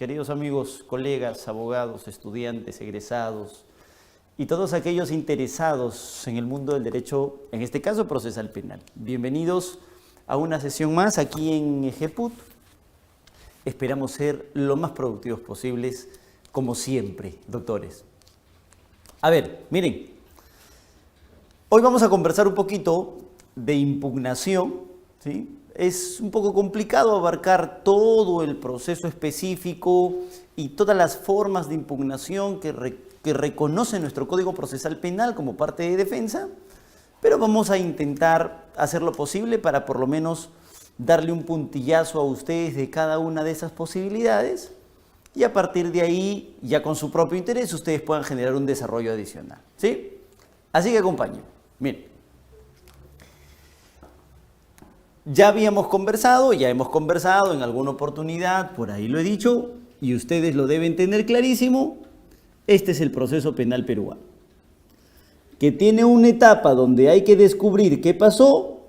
queridos amigos, colegas, abogados, estudiantes, egresados y todos aquellos interesados en el mundo del derecho, en este caso procesal penal. Bienvenidos a una sesión más aquí en EGEPUT. Esperamos ser lo más productivos posibles, como siempre, doctores. A ver, miren, hoy vamos a conversar un poquito de impugnación, ¿sí? Es un poco complicado abarcar todo el proceso específico y todas las formas de impugnación que reconoce nuestro Código Procesal Penal como parte de defensa, pero vamos a intentar hacer lo posible para por lo menos darle un puntillazo a ustedes de cada una de esas posibilidades y a partir de ahí, ya con su propio interés, ustedes puedan generar un desarrollo adicional, ¿sí? Así que acompáñenme. Miren. Ya hemos conversado en alguna oportunidad, por ahí lo he dicho, y ustedes lo deben tener clarísimo. Este es el proceso penal peruano, que tiene una etapa donde hay que descubrir qué pasó.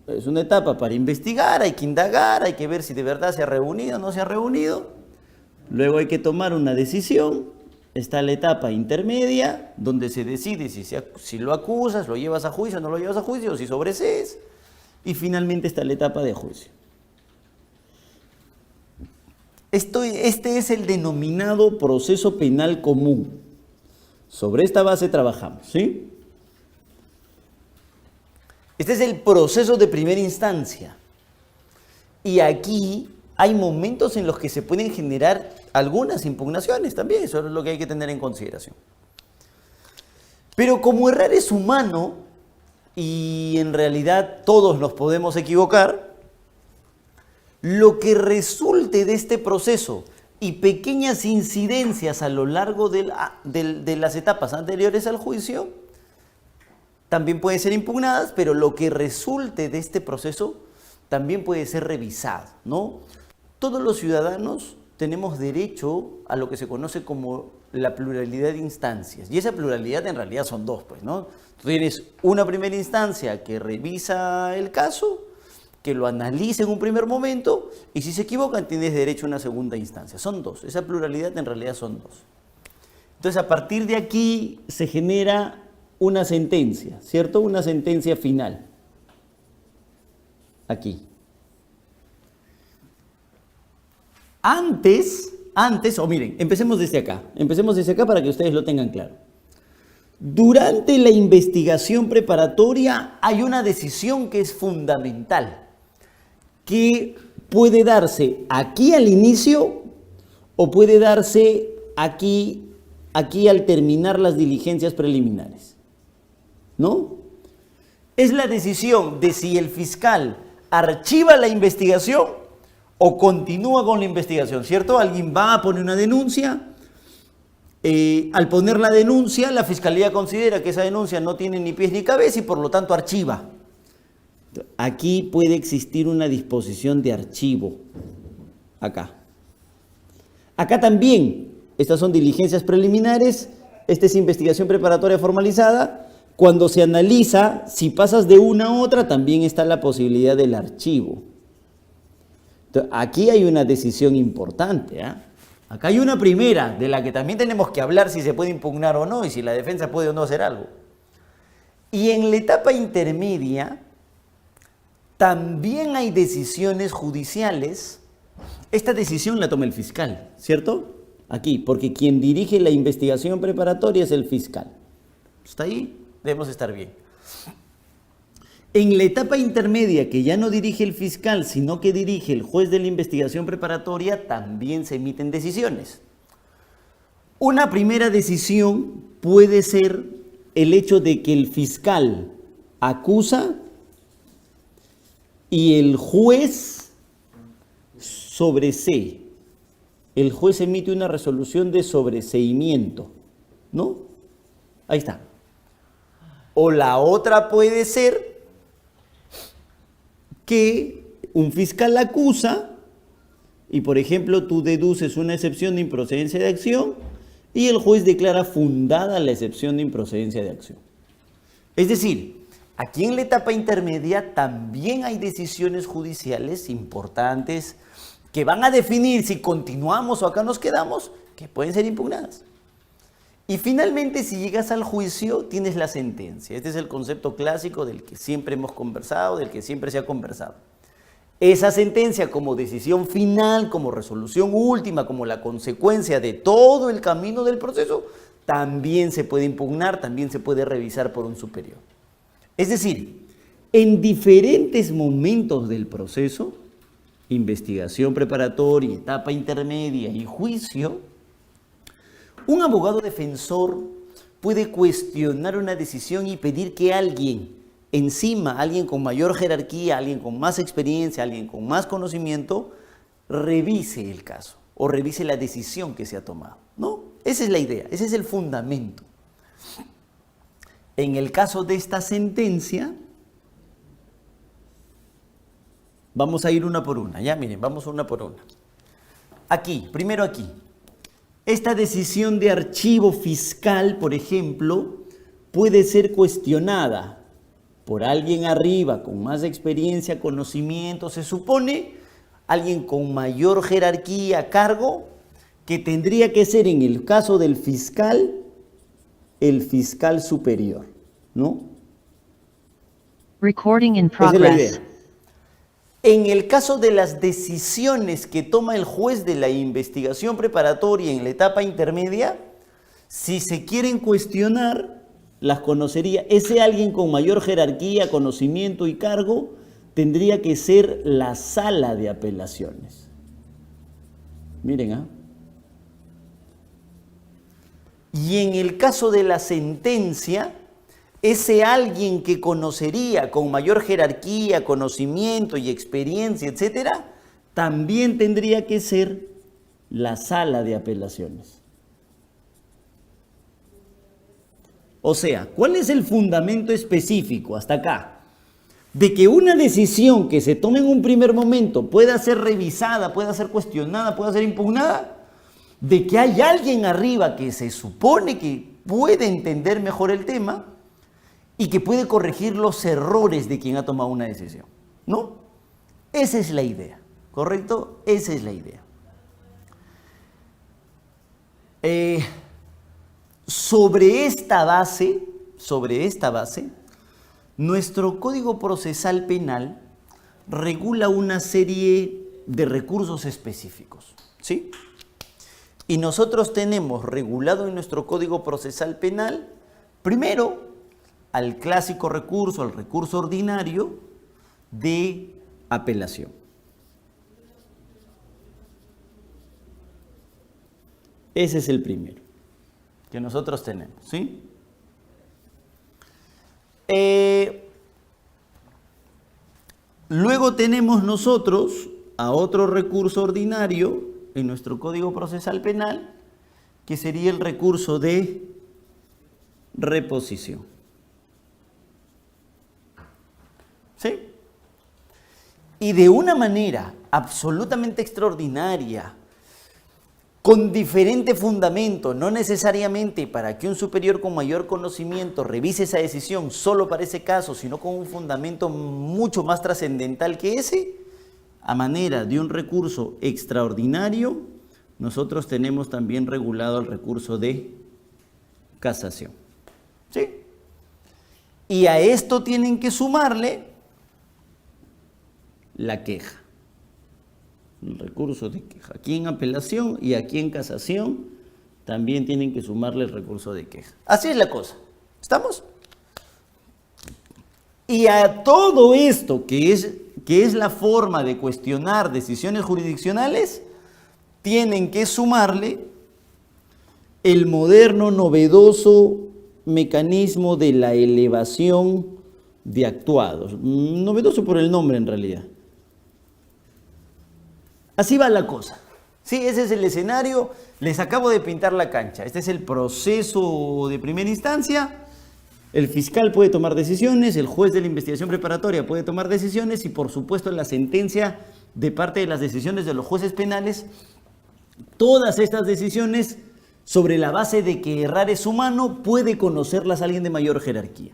Es una etapa para investigar, hay que indagar, hay que ver si de verdad se ha reunido o no se ha reunido. Luego hay que tomar una decisión. Está la etapa intermedia, donde se decide si lo acusas, lo llevas a juicio o no lo llevas a juicio, o si sobresees. Y finalmente está la etapa de juicio. Este es el denominado proceso penal común. Sobre esta base trabajamos, ¿sí? Este es el proceso de primera instancia. Y aquí hay momentos en los que se pueden generar algunas impugnaciones también. Eso es lo que hay que tener en consideración. Pero como errar es humano, y en realidad todos nos podemos equivocar, lo que resulte de este proceso y pequeñas incidencias a lo largo de las etapas anteriores al juicio también pueden ser impugnadas, pero lo que resulte de este proceso también puede ser revisado, ¿no? Todos los ciudadanos tenemos derecho a lo que se conoce como la pluralidad de instancias, y esa pluralidad en realidad son dos, pues, ¿no? Tú tienes una primera instancia que revisa el caso, que lo analiza en un primer momento, y si se equivocan tienes derecho a una segunda instancia. Son dos, esa pluralidad en realidad son dos. Entonces a partir de aquí se genera una sentencia, ¿cierto? Una sentencia final. Aquí. Miren, empecemos desde acá para que ustedes lo tengan claro. Durante la investigación preparatoria hay una decisión que es fundamental, que puede darse aquí al inicio o puede darse aquí al terminar las diligencias preliminares, ¿no? Es la decisión de si el fiscal archiva la investigación o continúa con la investigación, ¿cierto? Alguien va a poner una denuncia. Al poner la denuncia, la fiscalía considera que esa denuncia no tiene ni pies ni cabeza y por lo tanto archiva. Aquí puede existir una disposición de archivo. Acá también, estas son diligencias preliminares, esta es investigación preparatoria formalizada. Cuando se analiza, si pasas de una a otra, también está la posibilidad del archivo. Entonces, aquí hay una decisión importante, ¿eh? Acá hay una primera, de la que también tenemos que hablar si se puede impugnar o no, y si la defensa puede o no hacer algo. Y en la etapa intermedia, también hay decisiones judiciales. Esta decisión la toma el fiscal, ¿cierto? Aquí, porque quien dirige la investigación preparatoria es el fiscal. ¿Está ahí? Debemos estar bien. En la etapa intermedia, que ya no dirige el fiscal, sino que dirige el juez de la investigación preparatoria, también se emiten decisiones. Una primera decisión puede ser el hecho de que el fiscal acusa y el juez sobresee. El juez emite una resolución de sobreseimiento, ¿no? Ahí está. O la otra puede ser que un fiscal acusa y, por ejemplo, tú deduces una excepción de improcedencia de acción y el juez declara fundada la excepción de improcedencia de acción. Es decir, aquí en la etapa intermedia también hay decisiones judiciales importantes que van a definir si continuamos o acá nos quedamos, que pueden ser impugnadas. Y finalmente, si llegas al juicio, tienes la sentencia. Este es el concepto clásico del que siempre hemos conversado, del que siempre se ha conversado. Esa sentencia como decisión final, como resolución última, como la consecuencia de todo el camino del proceso, también se puede impugnar, también se puede revisar por un superior. Es decir, en diferentes momentos del proceso, investigación preparatoria, etapa intermedia y juicio, un abogado defensor puede cuestionar una decisión y pedir que alguien encima, alguien con mayor jerarquía, alguien con más experiencia, alguien con más conocimiento, revise el caso o revise la decisión que se ha tomado, ¿no? Esa es la idea, ese es el fundamento. En el caso de esta sentencia, vamos a ir una por una, ya miren, vamos una por una. Aquí, primero aquí. Esta decisión de archivo fiscal, por ejemplo, puede ser cuestionada por alguien arriba con más experiencia, conocimiento, se supone, alguien con mayor jerarquía a cargo, que tendría que ser en el caso del fiscal, el fiscal superior, ¿no? Recording in Esa es la progress. idea. En el caso de las decisiones que toma el juez de la investigación preparatoria en la etapa intermedia, si se quieren cuestionar, las conocería. Ese alguien con mayor jerarquía, conocimiento y cargo tendría que ser la sala de apelaciones. Miren, ¿ah? Y en el caso de la sentencia, ese alguien que conocería con mayor jerarquía, conocimiento y experiencia, etcétera, también tendría que ser la sala de apelaciones. O sea, ¿cuál es el fundamento específico hasta acá? De que una decisión que se tome en un primer momento pueda ser revisada, pueda ser cuestionada, pueda ser impugnada, de que hay alguien arriba que se supone que puede entender mejor el tema y que puede corregir los errores de quien ha tomado una decisión, ¿no? Esa es la idea, ¿correcto? Esa es la idea. Sobre esta base, nuestro Código Procesal Penal regula una serie de recursos específicos, ¿sí? Y nosotros tenemos regulado en nuestro Código Procesal Penal, primero, al clásico recurso, al recurso ordinario de apelación. Ese es el primero que nosotros tenemos, ¿sí? Luego tenemos nosotros a otro recurso ordinario en nuestro Código Procesal Penal, que sería el recurso de reposición. ¿Sí? Y de una manera absolutamente extraordinaria, con diferente fundamento, no necesariamente para que un superior con mayor conocimiento revise esa decisión solo para ese caso, sino con un fundamento mucho más trascendental que ese, a manera de un recurso extraordinario, nosotros tenemos también regulado el recurso de casación. ¿Sí? Y a esto tienen que sumarle la queja. El recurso de queja. Aquí en apelación y aquí en casación también tienen que sumarle el recurso de queja. Así es la cosa. ¿Estamos? Y a todo esto, que es la forma de cuestionar decisiones jurisdiccionales, tienen que sumarle el moderno, novedoso mecanismo de la elevación de actuados. Novedoso por el nombre en realidad. Así va la cosa. Sí, ese es el escenario. Les acabo de pintar la cancha. Este es el proceso de primera instancia. El fiscal puede tomar decisiones, el juez de la investigación preparatoria puede tomar decisiones y, por supuesto, la sentencia de parte de las decisiones de los jueces penales. Todas estas decisiones, sobre la base de que errar es humano, puede conocerlas alguien de mayor jerarquía.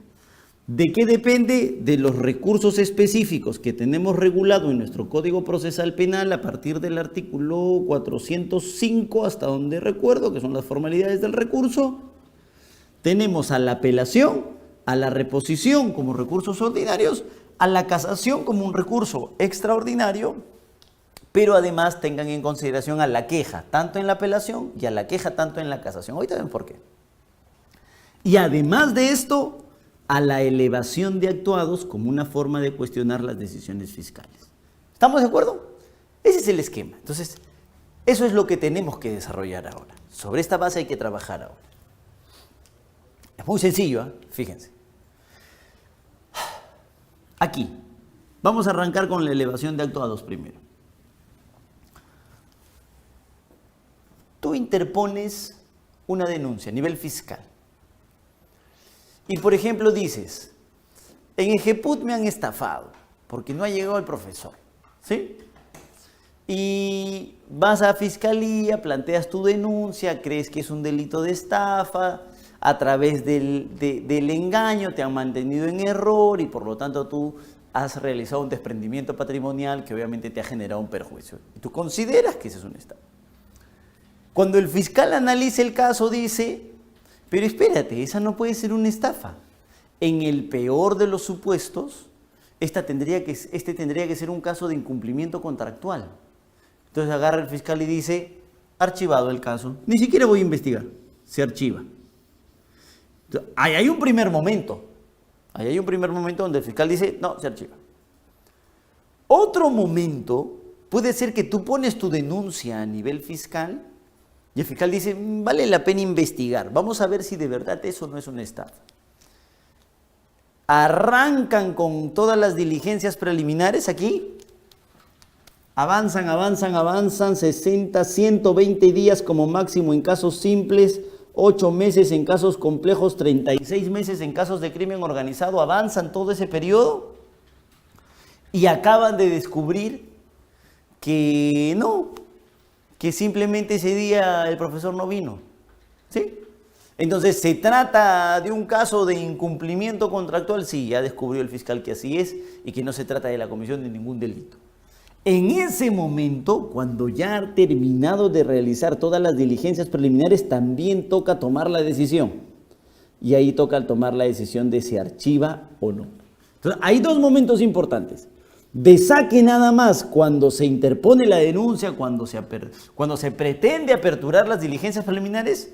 ¿De qué depende? De los recursos específicos que tenemos regulado en nuestro Código Procesal Penal a partir del artículo 405, hasta donde recuerdo, que son las formalidades del recurso. Tenemos a la apelación, a la reposición como recursos ordinarios, a la casación como un recurso extraordinario, pero además tengan en consideración a la queja, tanto en la apelación y a la queja tanto en la casación. Ahorita ven por qué. Y además de esto, a la elevación de actuados como una forma de cuestionar las decisiones fiscales. ¿Estamos de acuerdo? Ese es el esquema. Entonces, eso es lo que tenemos que desarrollar ahora. Sobre esta base hay que trabajar ahora. Es muy sencillo, ¿eh? Fíjense. Aquí, vamos a arrancar con la elevación de actuados primero. Tú interpones una denuncia a nivel fiscal. Y por ejemplo dices, en Ejeput me han estafado porque no ha llegado el profesor, ¿sí? Y vas a fiscalía, planteas tu denuncia, crees que es un delito de estafa, a través del engaño te han mantenido en error y por lo tanto tú has realizado un desprendimiento patrimonial que obviamente te ha generado un perjuicio. Y tú consideras que ese es una estafa. Cuando el fiscal analiza el caso dice, pero espérate, esa no puede ser una estafa. En el peor de los supuestos, este tendría que ser un caso de incumplimiento contractual. Entonces agarra el fiscal y dice, archivado el caso, ni siquiera voy a investigar, se archiva. Entonces, ahí hay un primer momento donde el fiscal dice, no, se archiva. Otro momento puede ser que tú pones tu denuncia a nivel fiscal y el fiscal dice, vale la pena investigar, vamos a ver si de verdad eso no es una estafa. Arrancan con todas las diligencias preliminares aquí, avanzan, 60, 120 días como máximo en casos simples, 8 meses en casos complejos, 36 meses en casos de crimen organizado, avanzan todo ese periodo y acaban de descubrir que no, que simplemente ese día el profesor no vino, ¿sí? Entonces, ¿se trata de un caso de incumplimiento contractual? Sí, ya descubrió el fiscal que así es y que no se trata de la comisión de ningún delito. En ese momento, cuando ya ha terminado de realizar todas las diligencias preliminares, también toca tomar la decisión. Y ahí toca tomar la decisión de si archiva o no. Entonces, hay dos momentos importantes. De saque nada más cuando se interpone la denuncia, cuando se pretende aperturar las diligencias preliminares,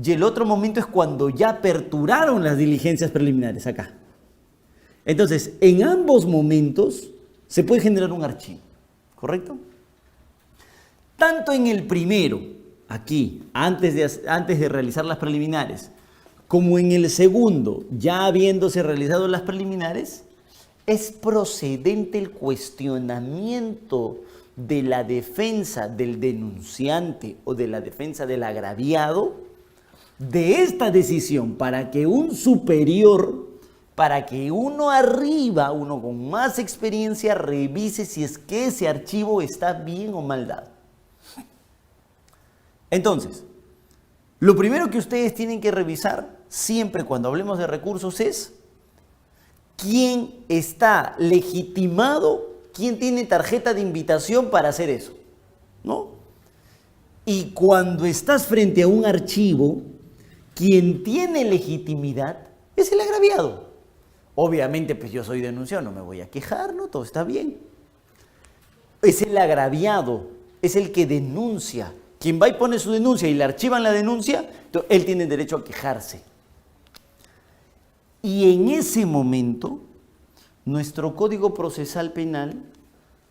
y el otro momento es cuando ya aperturaron las diligencias preliminares, acá. Entonces, en ambos momentos se puede generar un archivo, ¿correcto? Tanto en el primero, aquí, antes de realizar las preliminares, como en el segundo, ya habiéndose realizado las preliminares, es procedente el cuestionamiento de la defensa del denunciante o de la defensa del agraviado de esta decisión para que un superior, para que uno arriba, uno con más experiencia, revise si es que ese archivo está bien o mal dado. Entonces, lo primero que ustedes tienen que revisar siempre cuando hablemos de recursos es quién está legitimado, quién tiene tarjeta de invitación para hacer eso, ¿no? Y cuando estás frente a un archivo, quien tiene legitimidad es el agraviado. Obviamente, pues yo soy denunciado, no me voy a quejar, ¿no? Todo está bien. Es el agraviado, es el que denuncia. Quien va y pone su denuncia y le archivan la denuncia, él tiene derecho a quejarse. Y en ese momento, nuestro Código Procesal Penal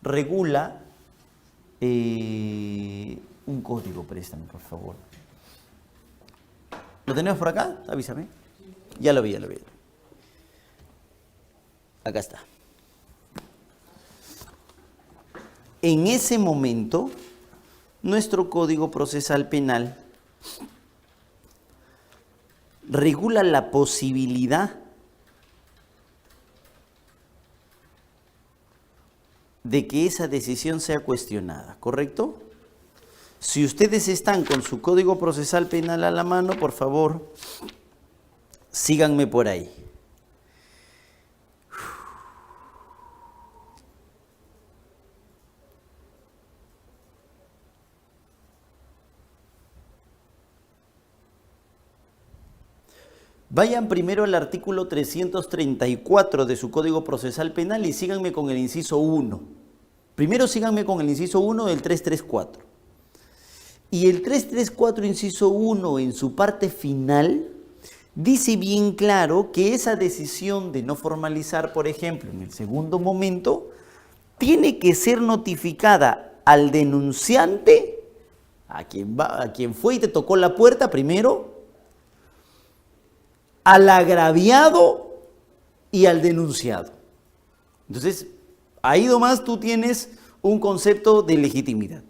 regula un código, préstame, por favor. ¿Lo tenemos por acá? Avísame. Ya lo vi. Acá está. En ese momento, nuestro Código Procesal Penal regula la posibilidad de que esa decisión sea cuestionada, ¿correcto? Si ustedes están con su Código Procesal Penal a la mano, por favor, síganme por ahí. Vayan primero al artículo 334 de su Código Procesal Penal y síganme con el inciso 1. Primero síganme con el inciso 1 del 334. Y el 334, inciso 1, en su parte final, dice bien claro que esa decisión de no formalizar, por ejemplo, en el segundo momento, tiene que ser notificada al denunciante, a quien fue y te tocó la puerta primero, al agraviado y al denunciado. Entonces, ahí nomás tú tienes un concepto de legitimidad.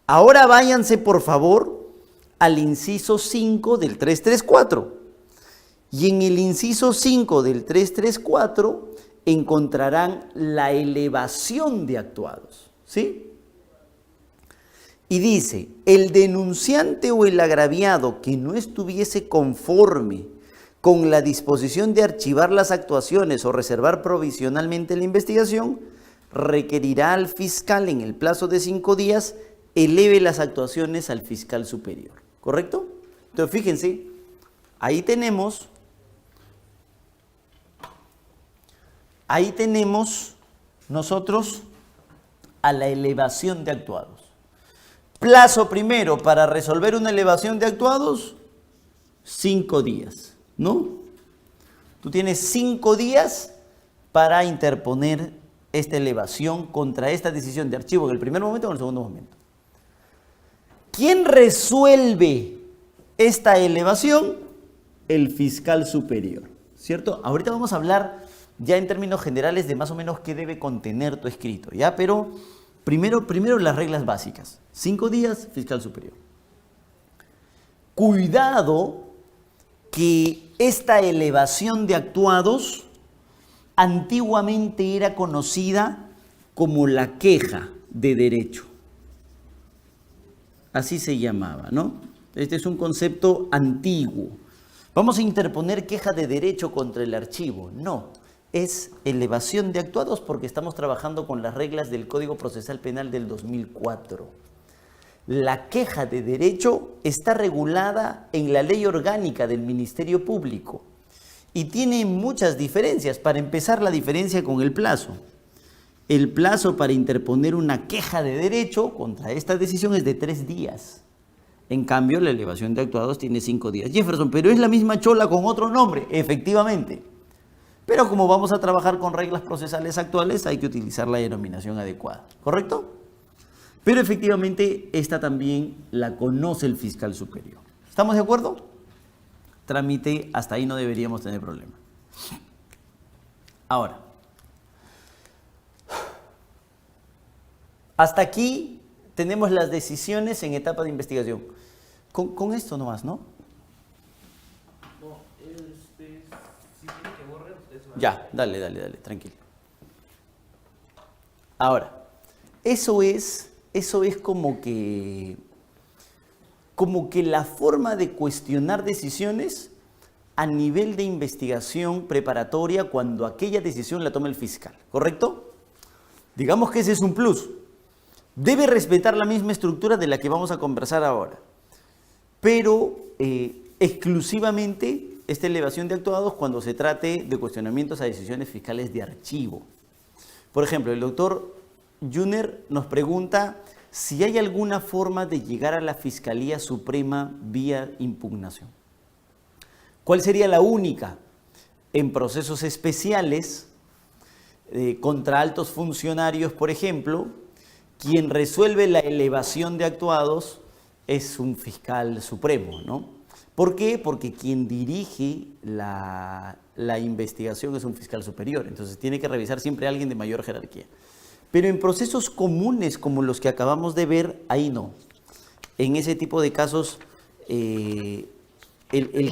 Ahora váyanse, por favor, al inciso 5 del 334. Y en el inciso 5 del 334 encontrarán la elevación de actuados, ¿sí? Y dice, el denunciante o el agraviado que no estuviese conforme con la disposición de archivar las actuaciones o reservar provisionalmente la investigación, requerirá al fiscal en el plazo de 5 días eleve las actuaciones al fiscal superior. ¿Correcto? Entonces, fíjense, ahí tenemos nosotros a la elevación de actuados. Plazo primero para resolver una elevación de actuados, 5 días, ¿no? Tú tienes 5 días para interponer esta elevación contra esta decisión de archivo en el primer momento o en el segundo momento. ¿Quién resuelve esta elevación? El fiscal superior, ¿cierto? Ahorita vamos a hablar ya en términos generales de más o menos qué debe contener tu escrito, ¿ya? Pero primero las reglas básicas. 5 días, fiscal superior. Cuidado que esta elevación de actuados antiguamente era conocida como la queja de derecho. Así se llamaba, ¿no? Este es un concepto antiguo. ¿Vamos a interponer queja de derecho contra el archivo? No, es elevación de actuados porque estamos trabajando con las reglas del Código Procesal Penal del 2004. La queja de derecho está regulada en la Ley Orgánica del Ministerio Público y tiene muchas diferencias. Para empezar, la diferencia con el plazo. El plazo para interponer una queja de derecho contra esta decisión es de 3 días. En cambio, la elevación de actuados tiene 5 días. Jefferson, pero es la misma chola con otro nombre, efectivamente. Pero como vamos a trabajar con reglas procesales actuales, hay que utilizar la denominación adecuada, ¿correcto? Pero efectivamente, esta también la conoce el fiscal superior. ¿Estamos de acuerdo? Trámite, hasta ahí no deberíamos tener problema. Ahora, hasta aquí tenemos las decisiones en etapa de investigación. Con esto nomás, ¿no? Ya, dale, tranquilo. Ahora, eso es como que la forma de cuestionar decisiones a nivel de investigación preparatoria cuando aquella decisión la toma el fiscal, ¿correcto? Digamos que ese es un plus. Debe respetar la misma estructura de la que vamos a conversar ahora, pero exclusivamente esta elevación de actuados cuando se trate de cuestionamientos a decisiones fiscales de archivo. Por ejemplo, el doctor Juner nos pregunta si hay alguna forma de llegar a la Fiscalía Suprema vía impugnación. ¿Cuál sería la única? En procesos especiales, contra altos funcionarios, por ejemplo, quien resuelve la elevación de actuados es un fiscal supremo, ¿no? ¿Por qué? Porque quien dirige la investigación es un fiscal superior, entonces tiene que revisar siempre a alguien de mayor jerarquía. Pero en procesos comunes como los que acabamos de ver, ahí no. En ese tipo de casos, el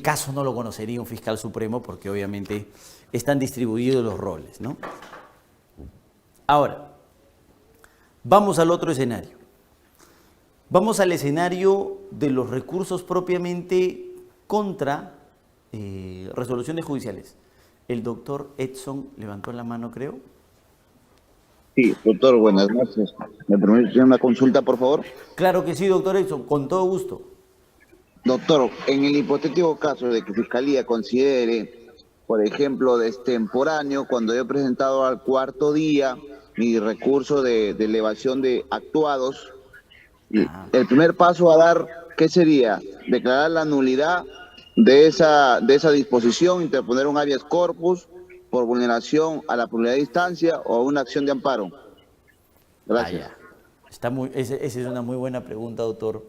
caso no lo conocería un fiscal supremo porque obviamente están distribuidos los roles, ¿no? Ahora, vamos al otro escenario. Vamos al escenario de los recursos propiamente contra resoluciones judiciales. El doctor Edson levantó la mano, creo. Sí, doctor, buenas noches. ¿Me permite una consulta, por favor? Claro que sí, doctor Edson, con todo gusto. Doctor, en el hipotético caso de que Fiscalía considere, por ejemplo, destemporáneo, cuando yo he presentado al cuarto día mi recurso de elevación de actuados, Ah, el primer paso a dar, ¿qué sería? Declarar la nulidad de esa disposición, interponer un habeas corpus por vulneración a la pluralidad de instancia o una acción de amparo. Gracias. ya. Esa es una muy buena pregunta, doctor,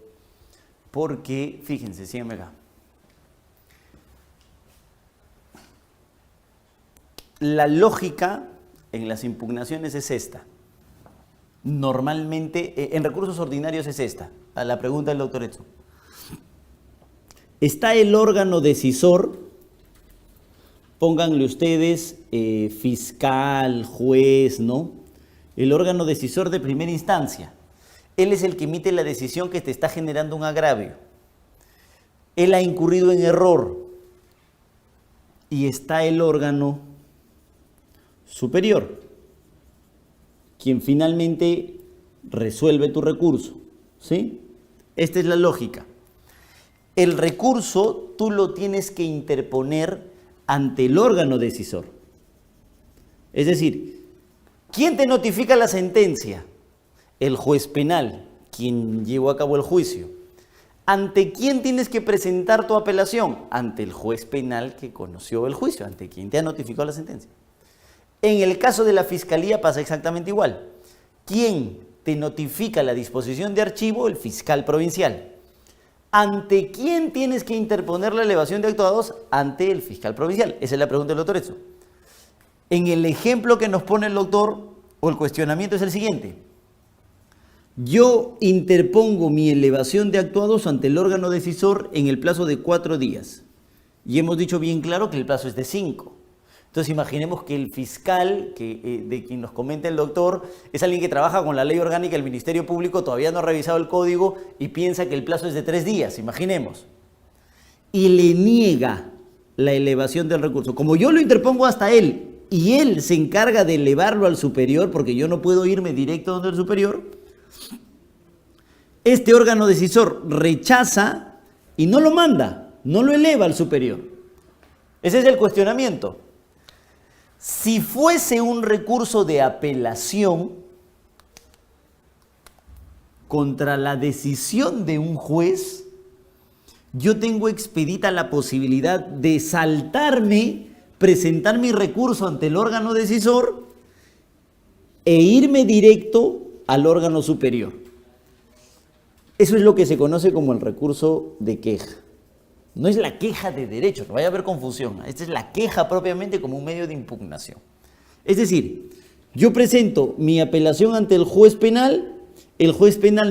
porque, fíjense, síganme acá. La lógica en las impugnaciones es esta. Normalmente, en recursos ordinarios es esta, a la pregunta del doctor Edson. Está el órgano decisor, pónganle ustedes fiscal, juez, ¿no? El órgano decisor de primera instancia. Él es el que emite la decisión que te está generando un agravio. Él ha incurrido en error. Y está el órgano superior, quien finalmente resuelve tu recurso, ¿sí? Esta es la lógica. El recurso tú lo tienes que interponer ante el órgano decisor. Es decir, ¿quién te notifica la sentencia? El juez penal, quien llevó a cabo el juicio. ¿Ante quién tienes que presentar tu apelación? Ante el juez penal que conoció el juicio, ante quien te ha notificado la sentencia. En el caso de la Fiscalía pasa exactamente igual. ¿Quién te notifica la disposición de archivo? El fiscal provincial. ¿Ante quién tienes que interponer la elevación de actuados? Ante el fiscal provincial. Esa es la pregunta del doctor Edson. En el ejemplo que nos pone el doctor, o el cuestionamiento es el siguiente. Yo interpongo mi elevación de actuados ante el órgano decisor en el plazo de 4 días. Y hemos dicho bien claro que el plazo es de 5. Entonces imaginemos que el fiscal, de quien nos comenta el doctor, es alguien que trabaja con la ley orgánica del Ministerio Público, todavía no ha revisado el código y piensa que el plazo es de 3 días, imaginemos. Y le niega la elevación del recurso. Como yo lo interpongo hasta él y él se encarga de elevarlo al superior, porque yo no puedo irme directo donde el superior, este órgano decisor rechaza y no lo manda, no lo eleva al superior. Ese es el cuestionamiento. Si fuese un recurso de apelación contra la decisión de un juez, yo tengo expedita la posibilidad de saltarme, presentar mi recurso ante el órgano decisor e irme directo al órgano superior. Eso es lo que se conoce como el recurso de queja. No es la queja de derecho, no vaya a haber confusión. Esta es la queja propiamente como un medio de impugnación. Es decir, yo presento mi apelación ante el juez penal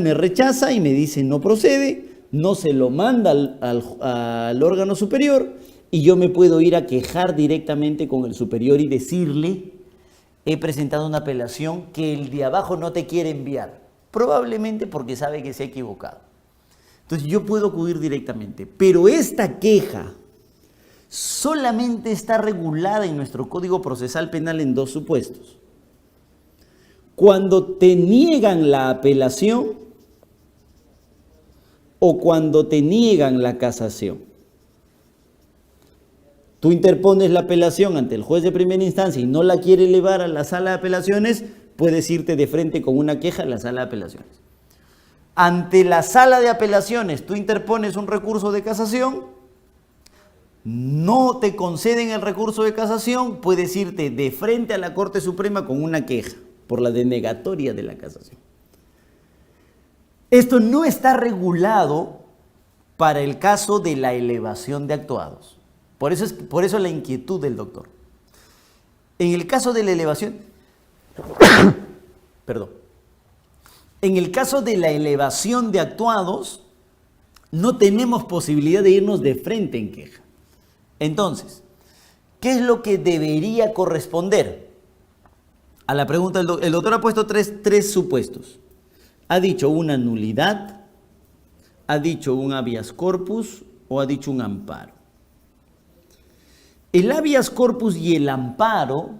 me rechaza y me dice no procede, no se lo manda al órgano superior y yo me puedo ir a quejar directamente con el superior y decirle, he presentado una apelación que el de abajo no te quiere enviar, probablemente porque sabe que se ha equivocado. Entonces yo puedo acudir directamente, pero esta queja solamente está regulada en nuestro Código Procesal Penal en 2 supuestos. Cuando te niegan la apelación o cuando te niegan la casación. Tú interpones la apelación ante el juez de primera instancia y no la quiere elevar a la sala de apelaciones, puedes irte de frente con una queja a la sala de apelaciones. Ante la sala de apelaciones, tú interpones un recurso de casación, no te conceden el recurso de casación, puedes irte de frente a la Corte Suprema con una queja por la denegatoria de la casación. Esto no está regulado para el caso de la elevación de actuados. Por eso la inquietud del doctor. En el caso de la elevación, perdón. En el caso de la elevación de actuados, no tenemos posibilidad de irnos de frente en queja. Entonces, ¿qué es lo que debería corresponder? A la pregunta, el doctor ha puesto tres supuestos. Ha dicho una nulidad, ha dicho un habeas corpus o ha dicho un amparo. El habeas corpus y el amparo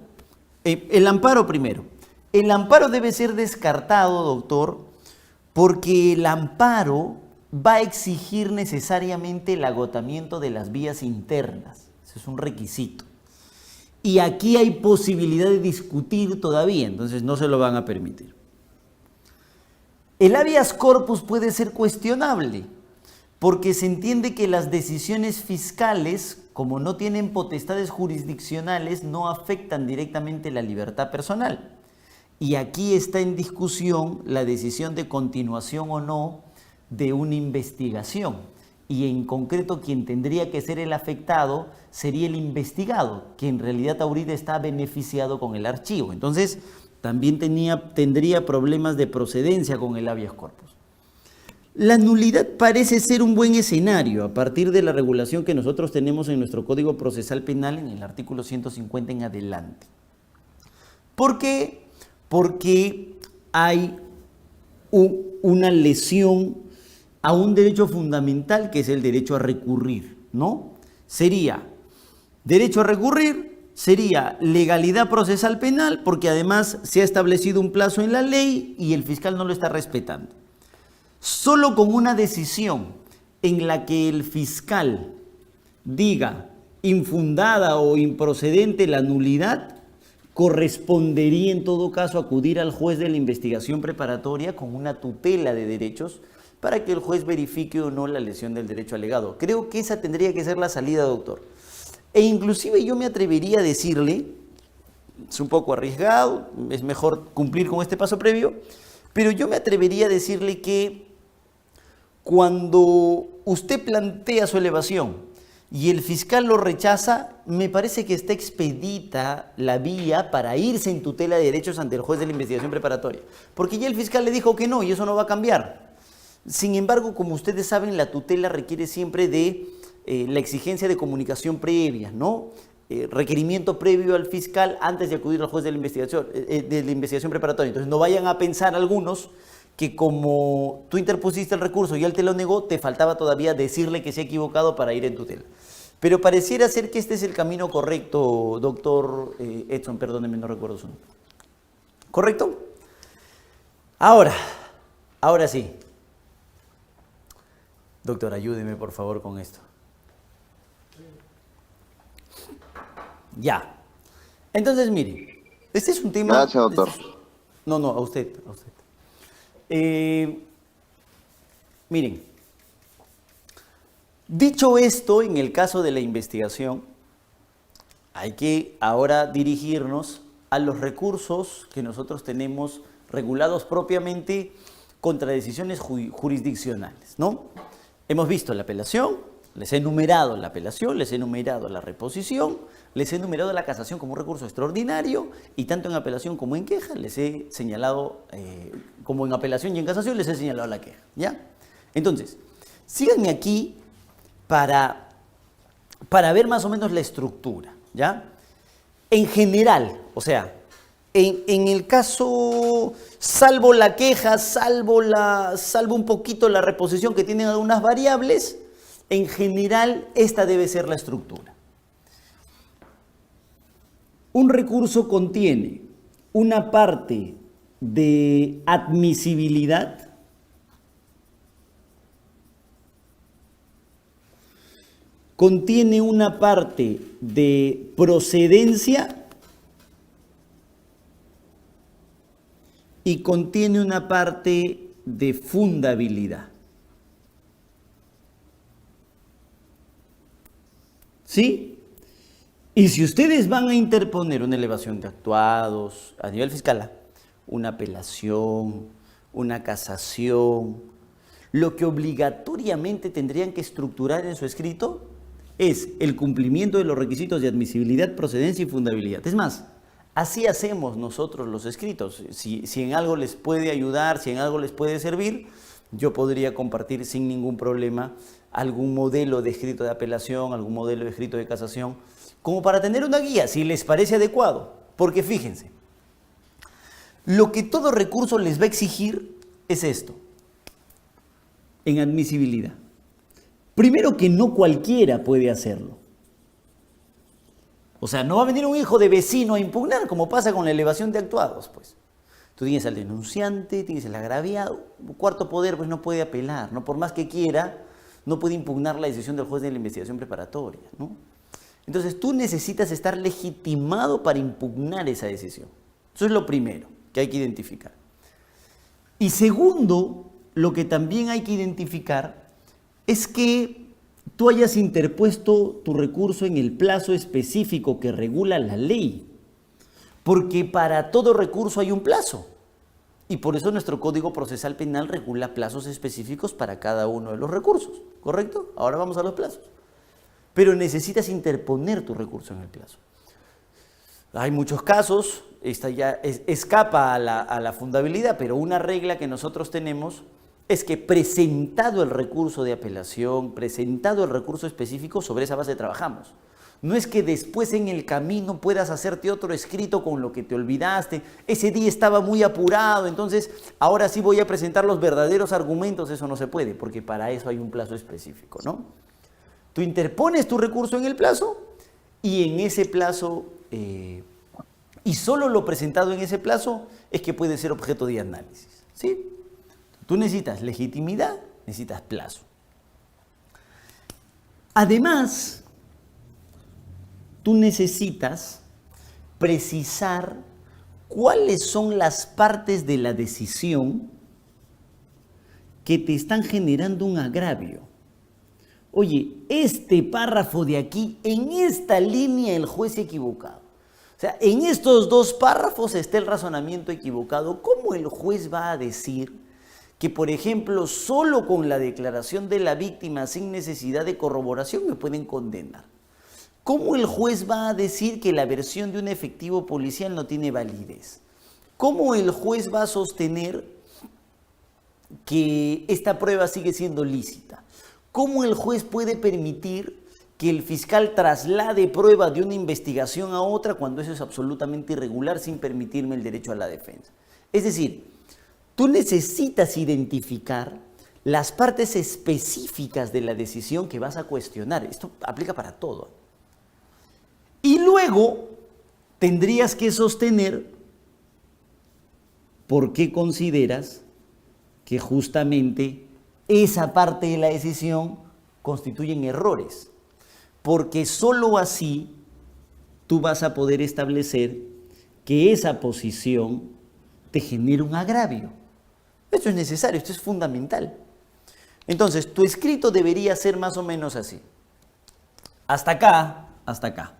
primero. El amparo debe ser descartado, doctor, porque el amparo va a exigir necesariamente el agotamiento de las vías internas. Ese es un requisito. Y aquí hay posibilidad de discutir todavía, entonces no se lo van a permitir. El habeas corpus puede ser cuestionable, porque se entiende que las decisiones fiscales, como no tienen potestades jurisdiccionales, no afectan directamente la libertad personal. Y aquí está en discusión la decisión de continuación o no de una investigación. Y en concreto quien tendría que ser el afectado sería el investigado, que en realidad ahorita está beneficiado con el archivo. Entonces también tendría problemas de procedencia con el habeas corpus. La nulidad parece ser un buen escenario a partir de la regulación que nosotros tenemos en nuestro Código Procesal Penal en el artículo 150 en adelante. ¿Por qué? Porque hay una lesión a un derecho fundamental que es el derecho a recurrir, ¿no? Sería derecho a recurrir, sería legalidad procesal penal, porque además se ha establecido un plazo en la ley y el fiscal no lo está respetando. Solo con una decisión en la que el fiscal diga infundada o improcedente la nulidad, correspondería en todo caso acudir al juez de la investigación preparatoria con una tutela de derechos para que el juez verifique o no la lesión del derecho alegado. Creo que esa tendría que ser la salida, doctor. E inclusive yo me atrevería a decirle, es un poco arriesgado, es mejor cumplir con este paso previo, pero yo me atrevería a decirle que cuando usted plantea su elevación y el fiscal lo rechaza, me parece que está expedita la vía para irse en tutela de derechos ante el juez de la investigación preparatoria. Porque ya el fiscal le dijo que no y eso no va a cambiar. Sin embargo, como ustedes saben, la tutela requiere siempre de la exigencia de comunicación previa, ¿no? Requerimiento previo al fiscal antes de acudir al juez de la investigación preparatoria. Entonces no vayan a pensar algunos que como tú interpusiste el recurso y él te lo negó, te faltaba todavía decirle que se ha equivocado para ir en tutela. Pero pareciera ser que este es el camino correcto, doctor Edson, perdóneme, no recuerdo su nombre. ¿Correcto? Ahora sí. Doctor, ayúdeme por favor con esto. Ya. Entonces, mire, este es un tema... Gracias, doctor. No, a usted. Miren, dicho esto, en el caso de la investigación, hay que ahora dirigirnos a los recursos que nosotros tenemos regulados propiamente contra decisiones jurisdiccionales, ¿no? Hemos visto la apelación, les he enumerado la apelación, les he enumerado la reposición, les he enumerado la casación como un recurso extraordinario y tanto en apelación como en queja les he señalado, como en apelación y en casación les he señalado la queja, ¿ya? Entonces, síganme aquí para ver más o menos la estructura, ¿ya? En general, o sea, en el caso, salvo la queja, salvo un poquito la reposición que tienen algunas variables, en general esta debe ser la estructura. Un recurso contiene una parte de admisibilidad, contiene una parte de procedencia y contiene una parte de fundabilidad. ¿Sí? Y si ustedes van a interponer una elevación de actuados a nivel fiscal, una apelación, una casación, lo que obligatoriamente tendrían que estructurar en su escrito es el cumplimiento de los requisitos de admisibilidad, procedencia y fundabilidad. Es más, así hacemos nosotros los escritos. Si en algo les puede ayudar, si en algo les puede servir, yo podría compartir sin ningún problema algún modelo de escrito de apelación, algún modelo de escrito de casación, como para tener una guía, si les parece adecuado. Porque fíjense, lo que todo recurso les va a exigir es esto, en admisibilidad. Primero, que no cualquiera puede hacerlo. O sea, no va a venir un hijo de vecino a impugnar, como pasa con la elevación de actuados, pues. Tú tienes al denunciante, tienes al agraviado, cuarto poder pues no puede apelar, ¿no? Por más que quiera, no puede impugnar la decisión del juez de la investigación preparatoria, ¿no? Entonces tú necesitas estar legitimado para impugnar esa decisión. Eso es lo primero que hay que identificar. Y segundo, lo que también hay que identificar es que tú hayas interpuesto tu recurso en el plazo específico que regula la ley. Porque para todo recurso hay un plazo. Y por eso nuestro Código Procesal Penal regula plazos específicos para cada uno de los recursos. ¿Correcto? Ahora vamos a los plazos. Pero necesitas interponer tu recurso en el plazo. Hay muchos casos, esta ya escapa a la fundabilidad, pero una regla que nosotros tenemos es que presentado el recurso de apelación, presentado el recurso específico, sobre esa base trabajamos. No es que después en el camino puedas hacerte otro escrito con lo que te olvidaste, ese día estaba muy apurado, entonces ahora sí voy a presentar los verdaderos argumentos, eso no se puede, porque para eso hay un plazo específico, ¿no? Tú interpones tu recurso en el plazo y en ese plazo, y solo lo presentado en ese plazo es que puede ser objeto de análisis, ¿sí? Tú necesitas legitimidad, necesitas plazo. Además, tú necesitas precisar cuáles son las partes de la decisión que te están generando un agravio. Oye, este párrafo de aquí, en esta línea el juez se ha equivocado. O sea, en estos dos párrafos está el razonamiento equivocado. ¿Cómo el juez va a decir que, por ejemplo, solo con la declaración de la víctima sin necesidad de corroboración me pueden condenar? ¿Cómo el juez va a decir que la versión de un efectivo policial no tiene validez? ¿Cómo el juez va a sostener que esta prueba sigue siendo lícita? ¿Cómo el juez puede permitir que el fiscal traslade prueba de una investigación a otra cuando eso es absolutamente irregular sin permitirme el derecho a la defensa? Es decir, tú necesitas identificar las partes específicas de la decisión que vas a cuestionar. Esto aplica para todo. Y luego tendrías que sostener por qué consideras que justamente esa parte de la decisión constituyen errores. Porque sólo así tú vas a poder establecer que esa posición te genera un agravio. Esto es necesario, esto es fundamental. Entonces, tu escrito debería ser más o menos así. Hasta acá, hasta acá.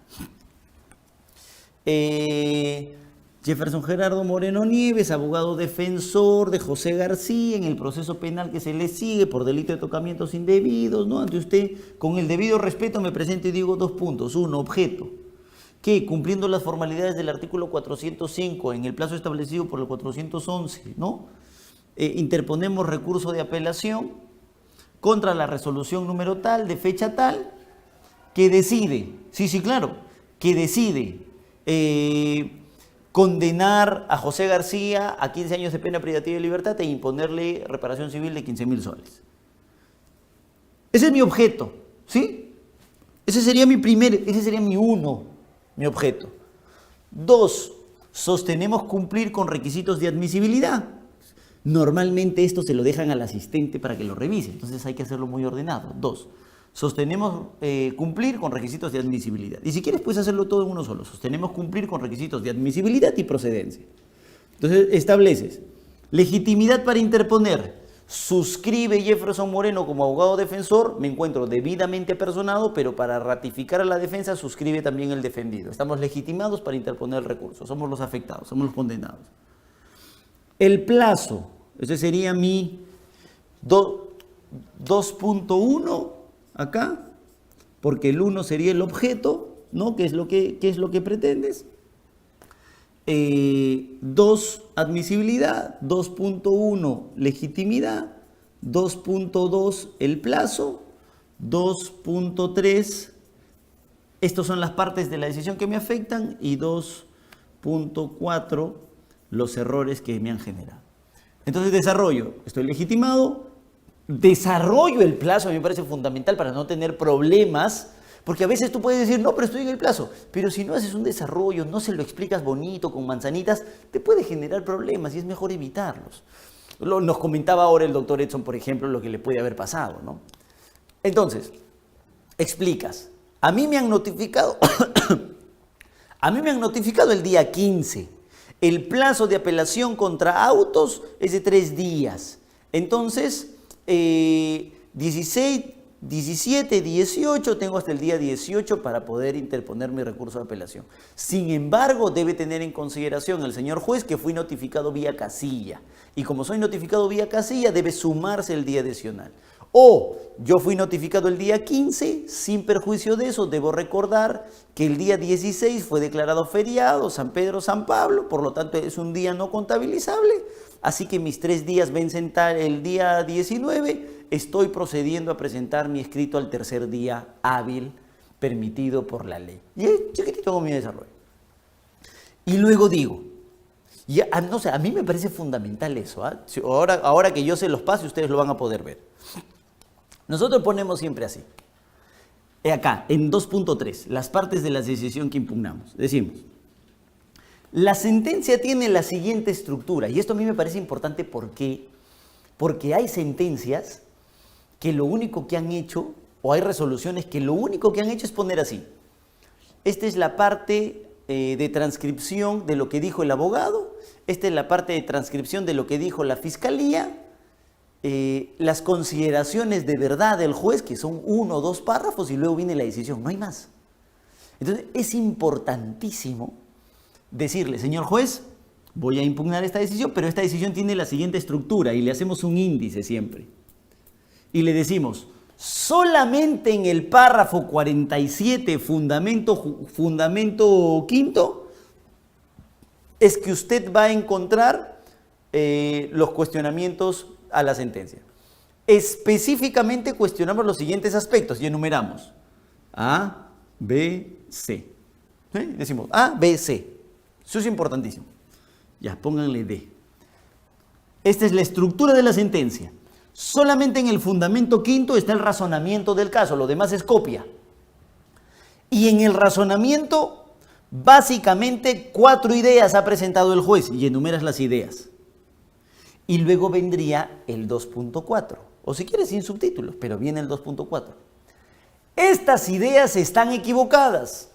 Jefferson Gerardo Moreno Nieves, abogado defensor de José García en el proceso penal que se le sigue por delito de tocamientos indebidos, ¿no? Ante usted, con el debido respeto, me presento y digo 2 puntos. 1, objeto, que cumpliendo las formalidades del artículo 405 en el plazo establecido por el 411, ¿no? Interponemos recurso de apelación contra la resolución número tal, de fecha tal, que decide, sí, claro, que decide condenar a José García a 15 años de pena privativa de libertad e imponerle reparación civil de 15.000 soles. Ese es mi objeto, ¿sí? Ese sería mi uno, mi objeto. 2, sostenemos cumplir con requisitos de admisibilidad. Normalmente esto se lo dejan al asistente para que lo revise, entonces hay que hacerlo muy ordenado. 2, sostenemos cumplir con requisitos de admisibilidad. Y si quieres puedes hacerlo todo en uno solo. Sostenemos cumplir con requisitos de admisibilidad y procedencia. Entonces estableces legitimidad para interponer. Suscribe Jefferson Moreno como abogado defensor, me encuentro debidamente personado, pero para ratificar a la defensa suscribe también el defendido. Estamos legitimados para interponer el recurso, somos los afectados, somos los condenados. El plazo, ese sería mi 2.1 acá, porque el 1 sería el objeto, ¿no? ¿Qué es lo que pretendes? 2, admisibilidad, 2.1, legitimidad, 2.2, el plazo, 2.3, estas son las partes de la decisión que me afectan, y 2.4, los errores que me han generado. Entonces desarrollo, estoy legitimado, desarrollo el plazo, a mí me parece fundamental para no tener problemas, Porque a veces tú puedes decir, no, pero estoy en el plazo. Pero si no haces un desarrollo, no se lo explicas bonito, con manzanitas, te puede generar problemas y es mejor evitarlos. Nos comentaba ahora el doctor Edson, por ejemplo, lo que le puede haber pasado, ¿no? Entonces, explicas. A mí me han notificado, el día 15. El plazo de apelación contra autos es de 3 días. Entonces, 16, 17, 18, tengo hasta el día 18 para poder interponer mi recurso de apelación. Sin embargo, debe tener en consideración el señor juez que fui notificado vía casilla. Y como soy notificado vía casilla, debe sumarse el día adicional. O yo fui notificado el día 15, sin perjuicio de eso, debo recordar que el día 16 fue declarado feriado, San Pedro, San Pablo, por lo tanto es un día no contabilizable, así que mis 3 días vencen el día 19, estoy procediendo a presentar mi escrito al tercer día hábil permitido por la ley. Y ahí chiquitito hago mi desarrollo. Y luego digo, no sé, a mí me parece fundamental eso, ¿eh? Ahora que yo se los pase, ustedes lo van a poder ver. Nosotros ponemos siempre así. Acá, en 2.3, las partes de la decisión que impugnamos. Decimos, la sentencia tiene la siguiente estructura, y esto a mí me parece importante porque hay sentencias que lo único que han hecho, o hay resoluciones que lo único que han hecho es poner así. Esta es la parte de transcripción de lo que dijo el abogado, esta es la parte de transcripción de lo que dijo la fiscalía, las consideraciones de verdad del juez, que son 1 o 2 párrafos, y luego viene la decisión, no hay más. Entonces es importantísimo decirle, señor juez, voy a impugnar esta decisión, pero esta decisión tiene la siguiente estructura, y le hacemos un índice siempre. Y le decimos, solamente en el párrafo 47, fundamento quinto, es que usted va a encontrar los cuestionamientos a la sentencia. Específicamente cuestionamos los siguientes aspectos y enumeramos A, B, C. ¿Sí? Decimos A, B, C. Eso es importantísimo. Ya, pónganle D. Esta es la estructura de la sentencia. Solamente en el fundamento quinto está el razonamiento del caso, lo demás es copia. Y en el razonamiento, básicamente 4 ideas ha presentado el juez y enumeras las ideas. Y luego vendría el 2.4, o si quieres sin subtítulos, pero viene el 2.4. Estas ideas están equivocadas,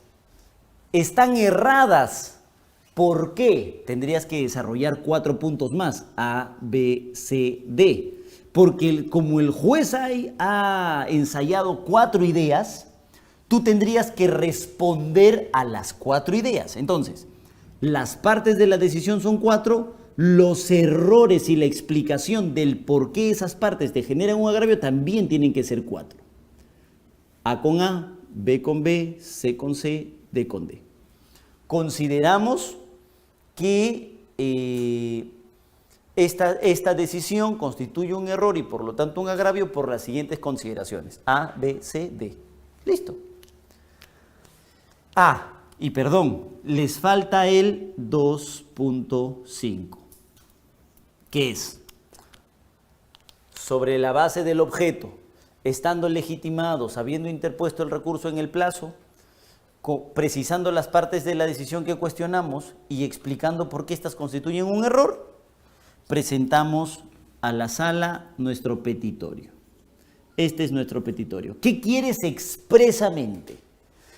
están erradas. ¿Por qué? Tendrías que desarrollar 4 puntos más, A, B, C, D. Porque como el juez ha ensayado 4 ideas, tú tendrías que responder a las 4 ideas. Entonces, las partes de la decisión son 4, los errores y la explicación del por qué esas partes te generan un agravio también tienen que ser 4. A con A, B con B, C con C, D con D. Consideramos que esta decisión constituye un error y por lo tanto un agravio por las siguientes consideraciones. A, B, C, D. Listo. Y perdón, les falta el 2.5. ¿Qué es? Sobre la base del objeto, estando legitimados, habiendo interpuesto el recurso en el plazo, precisando las partes de la decisión que cuestionamos y explicando por qué estas constituyen un error, presentamos a la sala nuestro petitorio. Este es nuestro petitorio. ¿Qué quieres expresamente?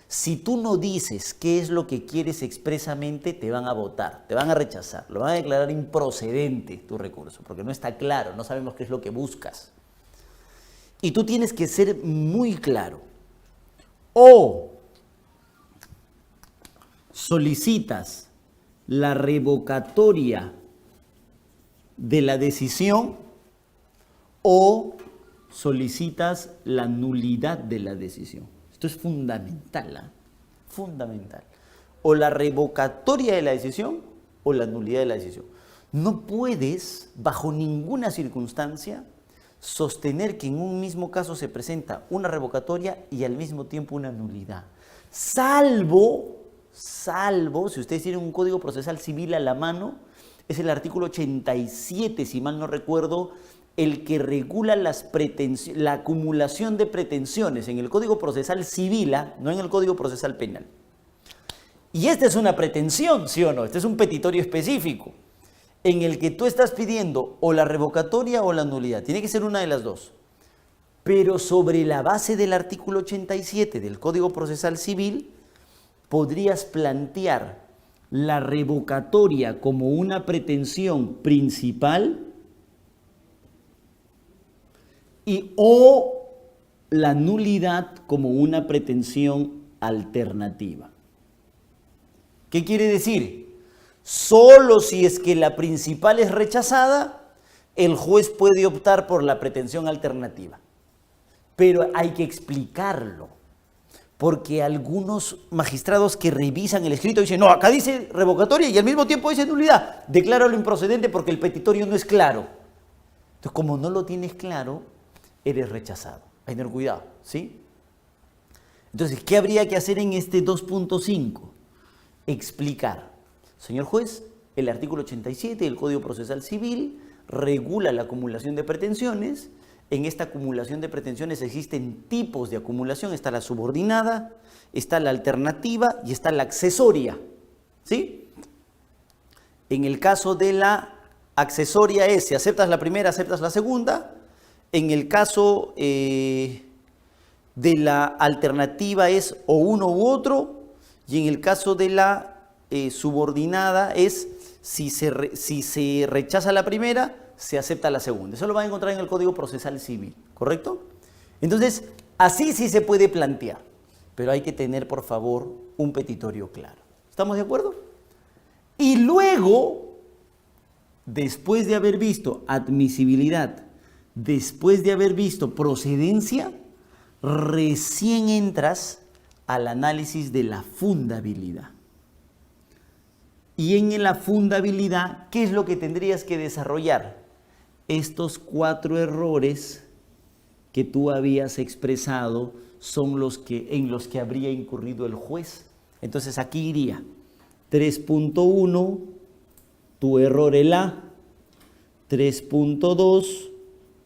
Si tú no dices qué es lo que quieres expresamente, te van a votar, te van a rechazar, lo van a declarar improcedente tu recurso, porque no está claro, no sabemos qué es lo que buscas. Y tú tienes que ser muy claro. O solicitas la revocatoria de la decisión o solicitas la nulidad de la decisión. Esto es fundamental, ¿eh? Fundamental. O la revocatoria de la decisión o la nulidad de la decisión. No puedes, bajo ninguna circunstancia, sostener que en un mismo caso se presenta una revocatoria y al mismo tiempo una nulidad. Salvo, si ustedes tienen un Código Procesal Civil a la mano, es el artículo 87, si mal no recuerdo, el que regula la acumulación de pretensiones en el Código Procesal Civil, no en el Código Procesal Penal. Y esta es una pretensión, ¿sí o no? Este es un petitorio específico en el que tú estás pidiendo o la revocatoria o la nulidad. Tiene que ser una de las dos. Pero sobre la base del artículo 87 del Código Procesal Civil, podrías plantear la revocatoria como una pretensión principal o la nulidad como una pretensión alternativa. ¿Qué quiere decir? Solo si es que la principal es rechazada, el juez puede optar por la pretensión alternativa. Pero hay que explicarlo, porque algunos magistrados que revisan el escrito dicen, no, acá dice revocatoria y al mismo tiempo dice nulidad. Decláralo improcedente porque el petitorio no es claro. Entonces, como no lo tienes claro, eres rechazado. Hay que tener cuidado, ¿sí? Entonces, ¿qué habría que hacer en este 2.5? Explicar. Señor juez, el artículo 87 del Código Procesal Civil regula la acumulación de pretensiones. En esta acumulación de pretensiones existen tipos de acumulación. Está la subordinada, está la alternativa y está la accesoria, ¿sí? En el caso de la accesoria es, si aceptas la primera, aceptas la segunda. En el caso de la alternativa es o uno u otro. Y en el caso de la subordinada es, si se rechaza la primera, se acepta la segunda. Eso lo van a encontrar en el Código Procesal Civil, ¿correcto? Entonces, así sí se puede plantear, pero hay que tener, por favor, un petitorio claro. ¿Estamos de acuerdo? Y luego, después de haber visto admisibilidad, después de haber visto procedencia, recién entras al análisis de la fundabilidad. Y en la fundabilidad, ¿qué es lo que tendrías que desarrollar? Estos 4 errores que tú habías expresado son en los que habría incurrido el juez. Entonces aquí iría 3.1, tu error el A, 3.2,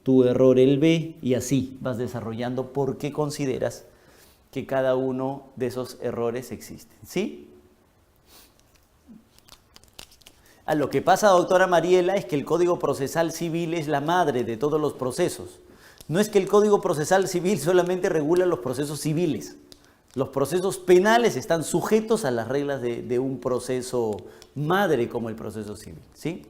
tu error el B, y así vas desarrollando por qué consideras que cada uno de esos errores existen, ¿sí? Lo que pasa, doctora Mariela, es que el Código Procesal Civil es la madre de todos los procesos. No es que el Código Procesal Civil solamente regula los procesos civiles. Los procesos penales están sujetos a las reglas de un proceso madre como el proceso civil, ¿sí?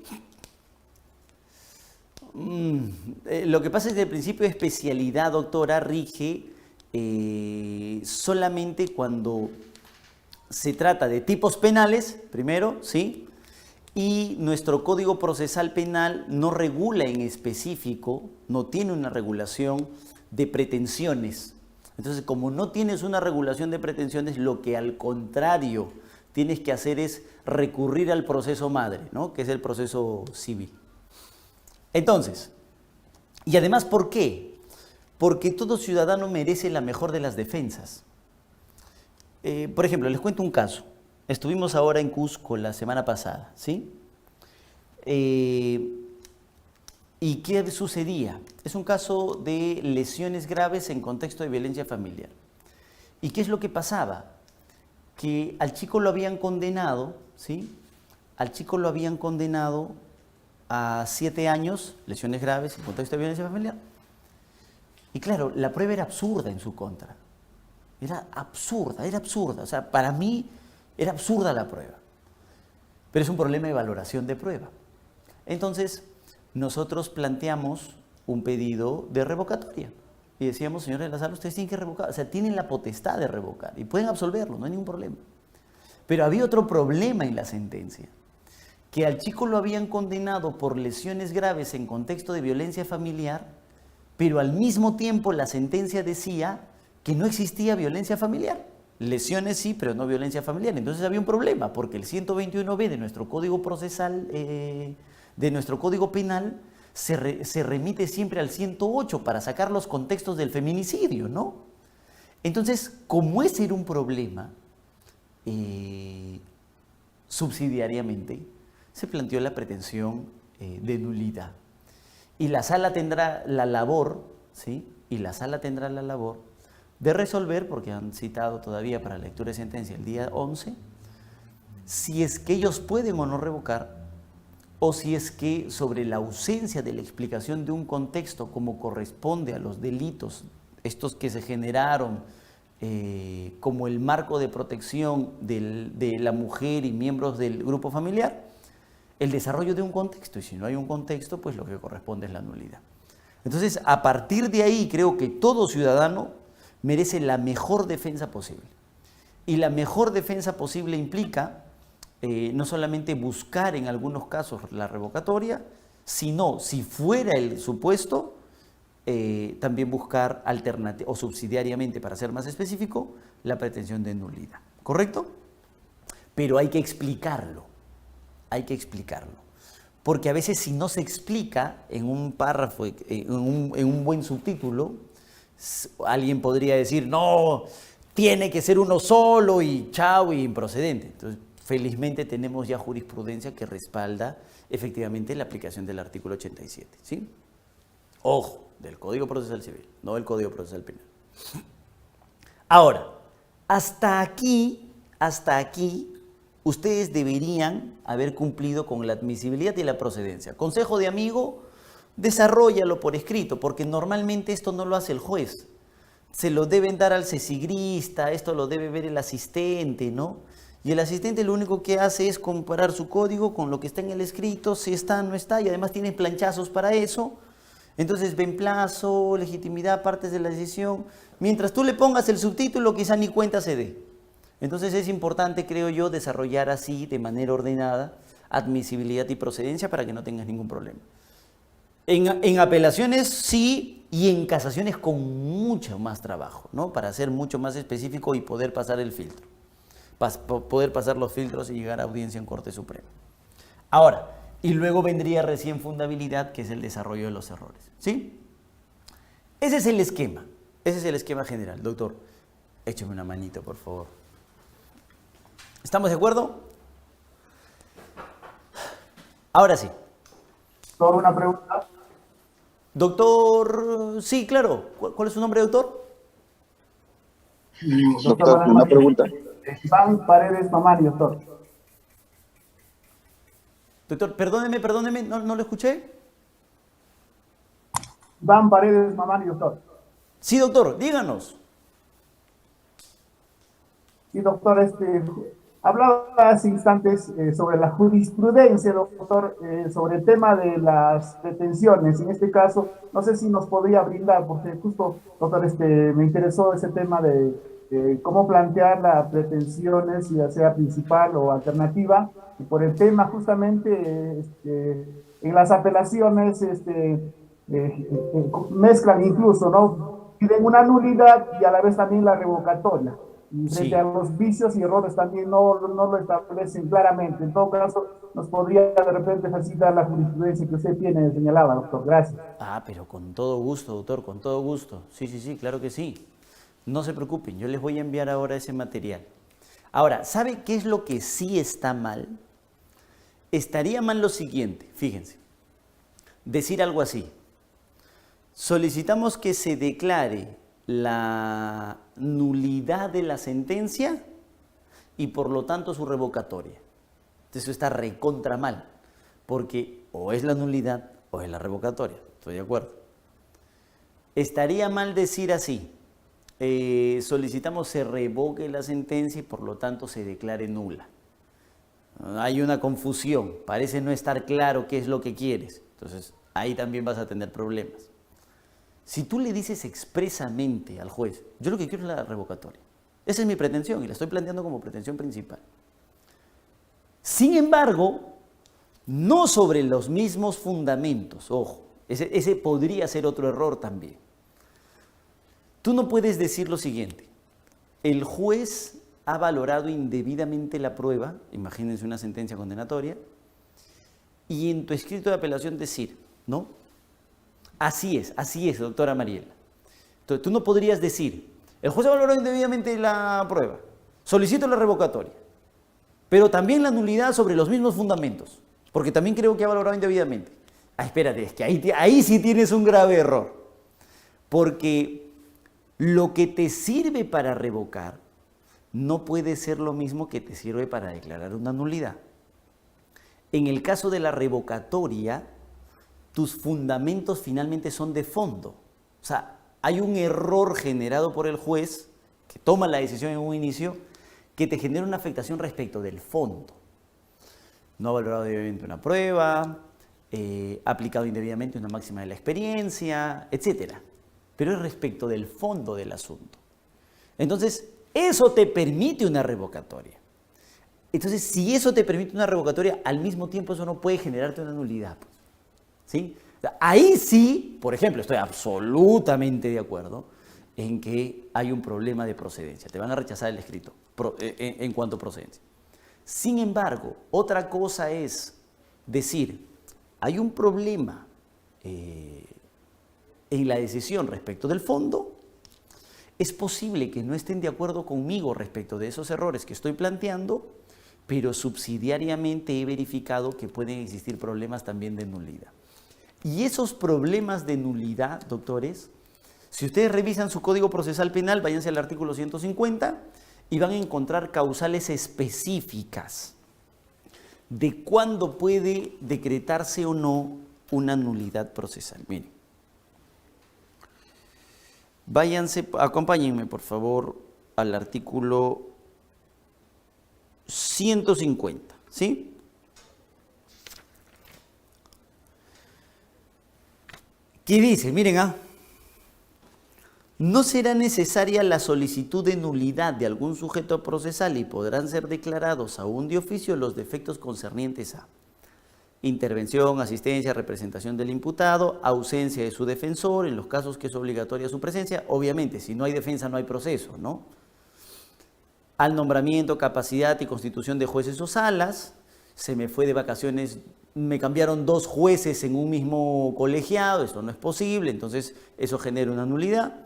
Lo que pasa es que el principio de especialidad, doctora, rige solamente cuando se trata de tipos penales, primero, ¿sí? Y nuestro Código Procesal Penal no regula en específico, no tiene una regulación de pretensiones. Entonces, como no tienes una regulación de pretensiones, lo que al contrario tienes que hacer es recurrir al proceso madre, ¿no? Que es el proceso civil. Entonces, y además, ¿por qué? Porque todo ciudadano merece la mejor de las defensas. Por ejemplo, les cuento un caso. Estuvimos ahora en Cusco la semana pasada, ¿sí? ¿Y qué sucedía? Es un caso de lesiones graves en contexto de violencia familiar. ¿Y qué es lo que pasaba? Que al chico lo habían condenado, ¿sí? Al chico lo habían condenado a 7 años, lesiones graves en contexto de violencia familiar. Y claro, la prueba era absurda en su contra. Era absurda. O sea, para mí era absurda la prueba. Pero es un problema de valoración de prueba. Entonces, nosotros planteamos un pedido de revocatoria. Y decíamos, señores de la sala, ustedes tienen que revocar. O sea, tienen la potestad de revocar. Y pueden absolverlo, no hay ningún problema. Pero había otro problema en la sentencia. Que al chico lo habían condenado por lesiones graves en contexto de violencia familiar, pero al mismo tiempo la sentencia decía que no existía violencia familiar. Lesiones sí, pero no violencia familiar. Entonces había un problema, porque el 121b de nuestro Código Procesal, de nuestro Código Penal, se remite siempre al 108 para sacar los contextos del feminicidio, ¿no? Entonces, como ese era un problema, subsidiariamente se planteó la pretensión de nulidad. Y la sala tendrá la labor, ¿sí? Y la sala tendrá la labor de resolver, porque han citado todavía para lectura de sentencia el día 11, si es que ellos pueden o no revocar, o si es que sobre la ausencia de la explicación de un contexto como corresponde a los delitos, estos que se generaron como el marco de protección de la mujer y miembros del grupo familiar, el desarrollo de un contexto, y si no hay un contexto, pues lo que corresponde es la nulidad. Entonces, a partir de ahí, creo que todo ciudadano merece la mejor defensa posible. Y la mejor defensa posible implica no solamente buscar en algunos casos la revocatoria, sino, si fuera el supuesto, también buscar alternativa o subsidiariamente, para ser más específico, la pretensión de nulidad. ¿Correcto? Pero hay que explicarlo. Hay que explicarlo. Porque a veces, si no se explica en un párrafo, en un buen subtítulo, alguien podría decir, no, tiene que ser uno solo y chao y improcedente. Entonces, felizmente tenemos ya jurisprudencia que respalda efectivamente la aplicación del artículo 87. ¿Sí? Ojo, del Código Procesal Civil, no del Código Procesal Penal. Ahora, hasta aquí, ustedes deberían haber cumplido con la admisibilidad y la procedencia. Consejo de amigo, desarróllalo por escrito, porque normalmente esto no lo hace el juez. Se lo deben dar al cesigrista, esto lo debe ver el asistente, ¿no? Y el asistente lo único que hace es comparar su código con lo que está en el escrito, si está, no está, y además tiene planchazos para eso. Entonces, benplazo, legitimidad, partes de la decisión. Mientras tú le pongas el subtítulo, quizá ni cuenta se dé. Entonces es importante, creo yo, desarrollar así, de manera ordenada, admisibilidad y procedencia para que no tengas ningún problema. En apelaciones sí, y en casaciones con mucho más trabajo, ¿no? Para ser mucho más específico y poder pasar el filtro. Poder pasar los filtros y llegar a audiencia en Corte Suprema. Ahora, y luego vendría recién fundabilidad, que es el desarrollo de los errores. ¿Sí? Ese es el esquema. Ese es el esquema general. Doctor, écheme una manito, por favor. ¿Estamos de acuerdo? Ahora sí. ¿Por una pregunta? Doctor, sí, claro. ¿Cuál es su nombre, doctor? Doctor, una pregunta. Iván Paredes Mamani, doctor. Doctor, perdóneme, no lo escuché. Iván Paredes Mamani, doctor. Sí, doctor, díganos. Sí, doctor, hablaba hace instantes sobre la jurisprudencia, doctor, sobre el tema de las detenciones. En este caso, no sé si nos podría brindar, porque justo, doctor, me interesó ese tema de cómo plantear las detenciones, ya sea principal o alternativa, y por el tema justamente en las apelaciones mezclan incluso, ¿no? Piden una nulidad y a la vez también la revocatoria. Y frente a los vicios y errores también no lo establecen claramente. En todo caso, nos podría de repente facilitar la jurisprudencia que usted tiene señalada, doctor. Gracias. Pero con todo gusto, doctor, con todo gusto. Sí, claro que sí. No se preocupen, yo les voy a enviar ahora ese material. Ahora, ¿sabe qué es lo que sí está mal? Estaría mal lo siguiente, fíjense. Decir algo así. Solicitamos que se declare la nulidad de la sentencia y por lo tanto su revocatoria. Eso está recontra mal, porque o es la nulidad o es la revocatoria. Estoy de acuerdo. Estaría mal decir así. Solicitamos se revoque la sentencia y por lo tanto se declare nula. Hay una confusión, parece no estar claro qué es lo que quieres. Entonces, ahí también vas a tener problemas. Si tú le dices expresamente al juez, yo lo que quiero es la revocatoria. Esa es mi pretensión y la estoy planteando como pretensión principal. Sin embargo, no sobre los mismos fundamentos. Ojo, ese podría ser otro error también. Tú no puedes decir lo siguiente: el juez ha valorado indebidamente la prueba, imagínense una sentencia condenatoria, y en tu escrito de apelación decir, ¿no? Así es, doctora Mariela. Entonces, tú no podrías decir, el juez ha valorado indebidamente la prueba, solicito la revocatoria, pero también la nulidad sobre los mismos fundamentos, porque también creo que ha valorado indebidamente. espérate, es que ahí sí tienes un grave error. Porque lo que te sirve para revocar no puede ser lo mismo que te sirve para declarar una nulidad. En el caso de la revocatoria, tus fundamentos finalmente son de fondo. O sea, hay un error generado por el juez que toma la decisión en un inicio que te genera una afectación respecto del fondo. No ha valorado debidamente una prueba, ha aplicado indebidamente una máxima de la experiencia, etc. Pero es respecto del fondo del asunto. Entonces, eso te permite una revocatoria. Entonces, si eso te permite una revocatoria, al mismo tiempo eso no puede generarte una nulidad. ¿Sí? O sea, ahí sí, por ejemplo, estoy absolutamente de acuerdo en que hay un problema de procedencia. Te van a rechazar el escrito en cuanto a procedencia. Sin embargo, otra cosa es decir, hay un problema en la decisión respecto del fondo. Es posible que no estén de acuerdo conmigo respecto de esos errores que estoy planteando, pero subsidiariamente he verificado que pueden existir problemas también de nulidad. Y esos problemas de nulidad, doctores, si ustedes revisan su Código Procesal Penal, váyanse al artículo 150 y van a encontrar causales específicas de cuándo puede decretarse o no una nulidad procesal. Miren. Váyanse, acompáñenme por favor al artículo 150, ¿sí? ¿Qué dice? Miren, no será necesaria la solicitud de nulidad de algún sujeto procesal y podrán ser declarados aún de oficio los defectos concernientes a intervención, asistencia, representación del imputado, ausencia de su defensor, en los casos que es obligatoria su presencia. Obviamente, si no hay defensa no hay proceso, ¿no? Al nombramiento, capacidad y constitución de jueces o salas. Se me fue de vacaciones, me cambiaron 2 jueces en un mismo colegiado, eso no es posible, entonces eso genera una nulidad.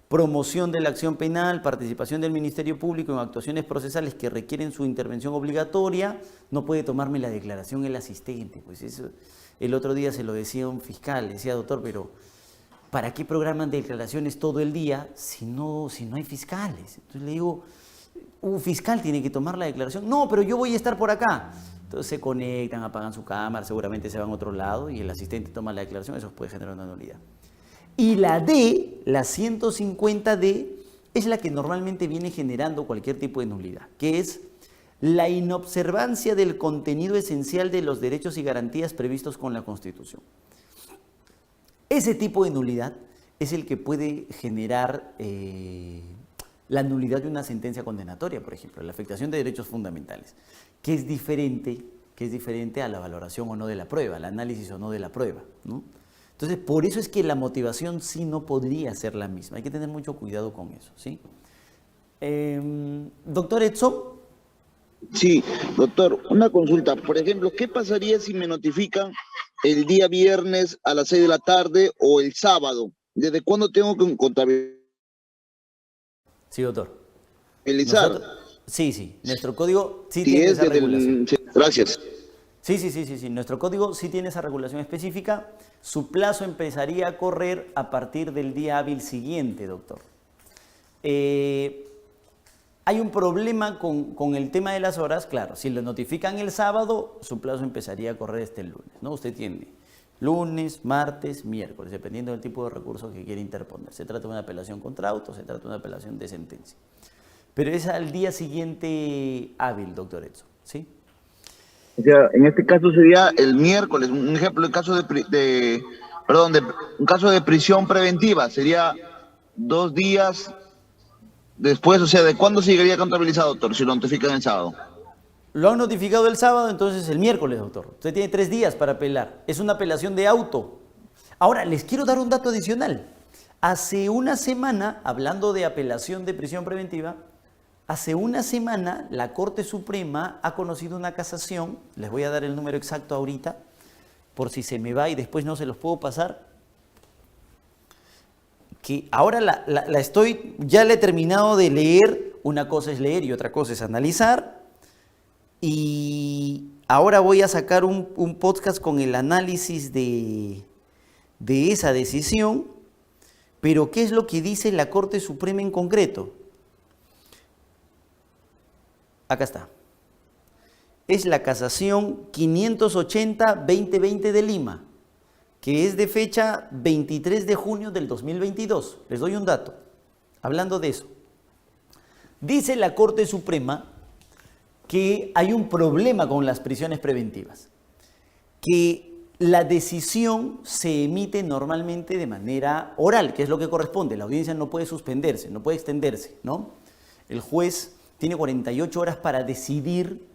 Promoción de la acción penal, participación del Ministerio Público en actuaciones procesales que requieren su intervención obligatoria, no puede tomarme la declaración el asistente. Pues eso, el otro día se lo decía un fiscal, decía, doctor, pero ¿para qué programan declaraciones todo el día si no hay fiscales? Entonces le digo, un fiscal tiene que tomar la declaración. No, pero yo voy a estar por acá. Entonces se conectan, apagan su cámara, seguramente se van a otro lado y el asistente toma la declaración, eso puede generar una nulidad. Y la D, la 150D, es la que normalmente viene generando cualquier tipo de nulidad, que es la inobservancia del contenido esencial de los derechos y garantías previstos con la Constitución. Ese tipo de nulidad es el que puede generar la nulidad de una sentencia condenatoria, por ejemplo, la afectación de derechos fundamentales, que es diferente a la valoración o no de la prueba, al análisis o no de la prueba, ¿no? Entonces, por eso es que la motivación sí no podría ser la misma. Hay que tener mucho cuidado con eso, ¿sí? Doctor Edson. Sí, doctor, una consulta. Por ejemplo, ¿qué pasaría si me notifican el día viernes a las 6 de la tarde o el sábado? ¿Desde cuándo tengo que contabilizar? Sí, doctor. Sí. Nuestro código sí tiene esa regulación. Gracias. Sí. Nuestro código sí tiene esa regulación específica. Su plazo empezaría a correr a partir del día hábil siguiente, doctor. Hay un problema con el tema de las horas. Claro, si lo notifican el sábado, su plazo empezaría a correr este lunes, ¿no? Usted tiene lunes, martes, miércoles, dependiendo del tipo de recurso que quiere interponer. Se trata de una apelación contra auto, se trata de una apelación de sentencia. Pero es al día siguiente hábil, doctor Edson, ¿sí? O sea, en este caso sería el miércoles, un ejemplo, el caso un caso de prisión preventiva, sería 2 días después, o sea, ¿de cuándo se llegaría contabilizado, doctor, si lo notifican el sábado? Lo han notificado el sábado, entonces el miércoles, doctor. Usted tiene 3 días para apelar. Es una apelación de auto. Ahora, les quiero dar un dato adicional. Hace una semana, hablando de apelación de prisión preventiva, hace una semana la Corte Suprema ha conocido una casación, les voy a dar el número exacto ahorita, por si se me va y después no se los puedo pasar, que ahora ya la he terminado de leer. Una cosa es leer y otra cosa es analizar, y ahora voy a sacar un podcast con el análisis de esa decisión, pero ¿qué es lo que dice la Corte Suprema en concreto? Acá está. Es la casación 580-2020 de Lima, que es de fecha 23 de junio del 2022. Les doy un dato, hablando de eso. Dice la Corte Suprema que hay un problema con las prisiones preventivas, que la decisión se emite normalmente de manera oral, que es lo que corresponde. La audiencia no puede suspenderse, no puede extenderse, ¿no? El juez tiene 48 horas para decidir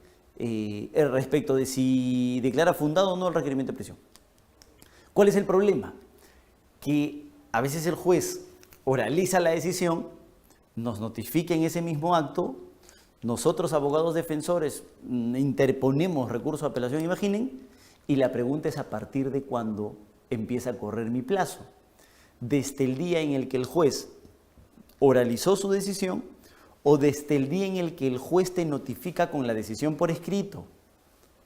respecto de si declara fundado o no el requerimiento de prisión. ¿Cuál es el problema? Que a veces el juez oraliza la decisión, nos notifica en ese mismo acto, nosotros abogados defensores interponemos recurso de apelación, imaginen, y la pregunta es a partir de cuándo empieza a correr mi plazo. Desde el día en el que el juez oralizó su decisión o desde el día en el que el juez te notifica con la decisión por escrito.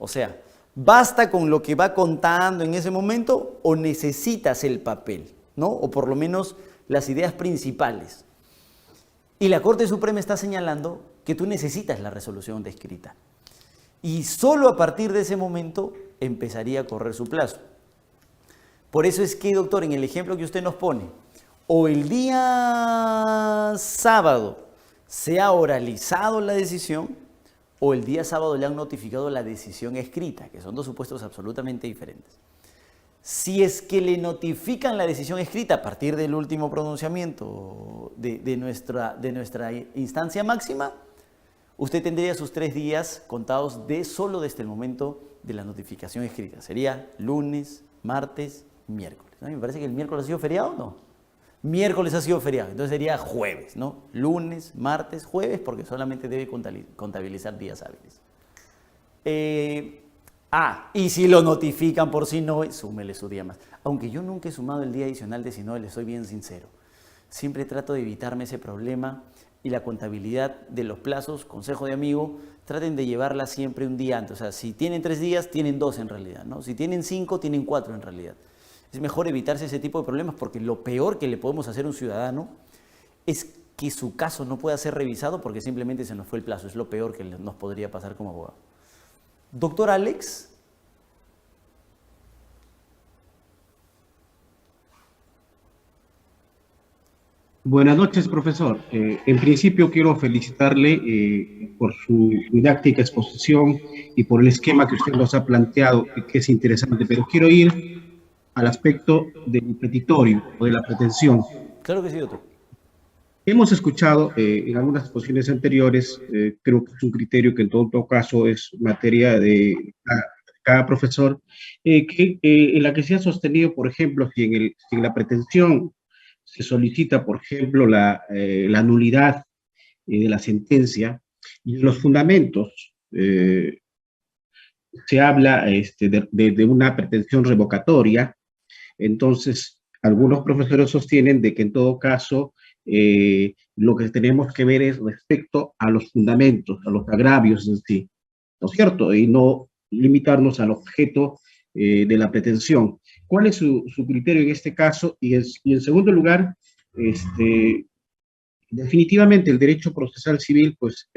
O sea, ¿basta con lo que va contando en ese momento o necesitas el papel, ¿no? O por lo menos las ideas principales. Y la Corte Suprema está señalando que tú necesitas la resolución de escrita. Y solo a partir de ese momento empezaría a correr su plazo. Por eso es que, doctor, en el ejemplo que usted nos pone, o el día sábado se ha oralizado la decisión, o el día sábado le han notificado la decisión escrita, que son dos supuestos absolutamente diferentes. Si es que le notifican la decisión escrita a partir del último pronunciamiento de nuestra instancia máxima, usted tendría sus 3 días contados solo desde el momento de la notificación escrita. Sería lunes, martes, miércoles, ¿no? Me parece que el miércoles ha sido feriado, ¿no? Miércoles ha sido feriado, entonces sería jueves, ¿no? Lunes, martes, jueves, porque solamente debe contabilizar días hábiles. Y si lo notifican por Sinoe, súmele su día más. Aunque yo nunca he sumado el día adicional de Sinoe, les soy bien sincero. Siempre trato de evitarme ese problema y la contabilidad de los plazos, consejo de amigo, traten de llevarla siempre un día antes. O sea, si tienen 3 días, tienen 2 en realidad, ¿no? Si tienen 5, tienen 4 en realidad. Es mejor evitarse ese tipo de problemas porque lo peor que le podemos hacer a un ciudadano es que su caso no pueda ser revisado porque simplemente se nos fue el plazo. Es lo peor que nos podría pasar como abogado. Doctor Alex. Buenas noches, profesor. En principio quiero felicitarle por su didáctica exposición y por el esquema que usted nos ha planteado, que es interesante, pero quiero ir al aspecto del petitorio o de la pretensión. Claro que sí, doctor. Hemos escuchado en algunas exposiciones anteriores, creo que es un criterio que en todo caso es materia de cada profesor, en la que se ha sostenido, por ejemplo, si en la pretensión se solicita, por ejemplo, la nulidad de la sentencia, y en los fundamentos se habla de una pretensión revocatoria. Entonces, algunos profesores sostienen de que en todo caso lo que tenemos que ver es respecto a los fundamentos, a los agravios en sí, ¿no es cierto? Y no limitarnos al objeto de la pretensión. ¿Cuál es su criterio en este caso? Y en segundo lugar, definitivamente el derecho procesal civil, pues,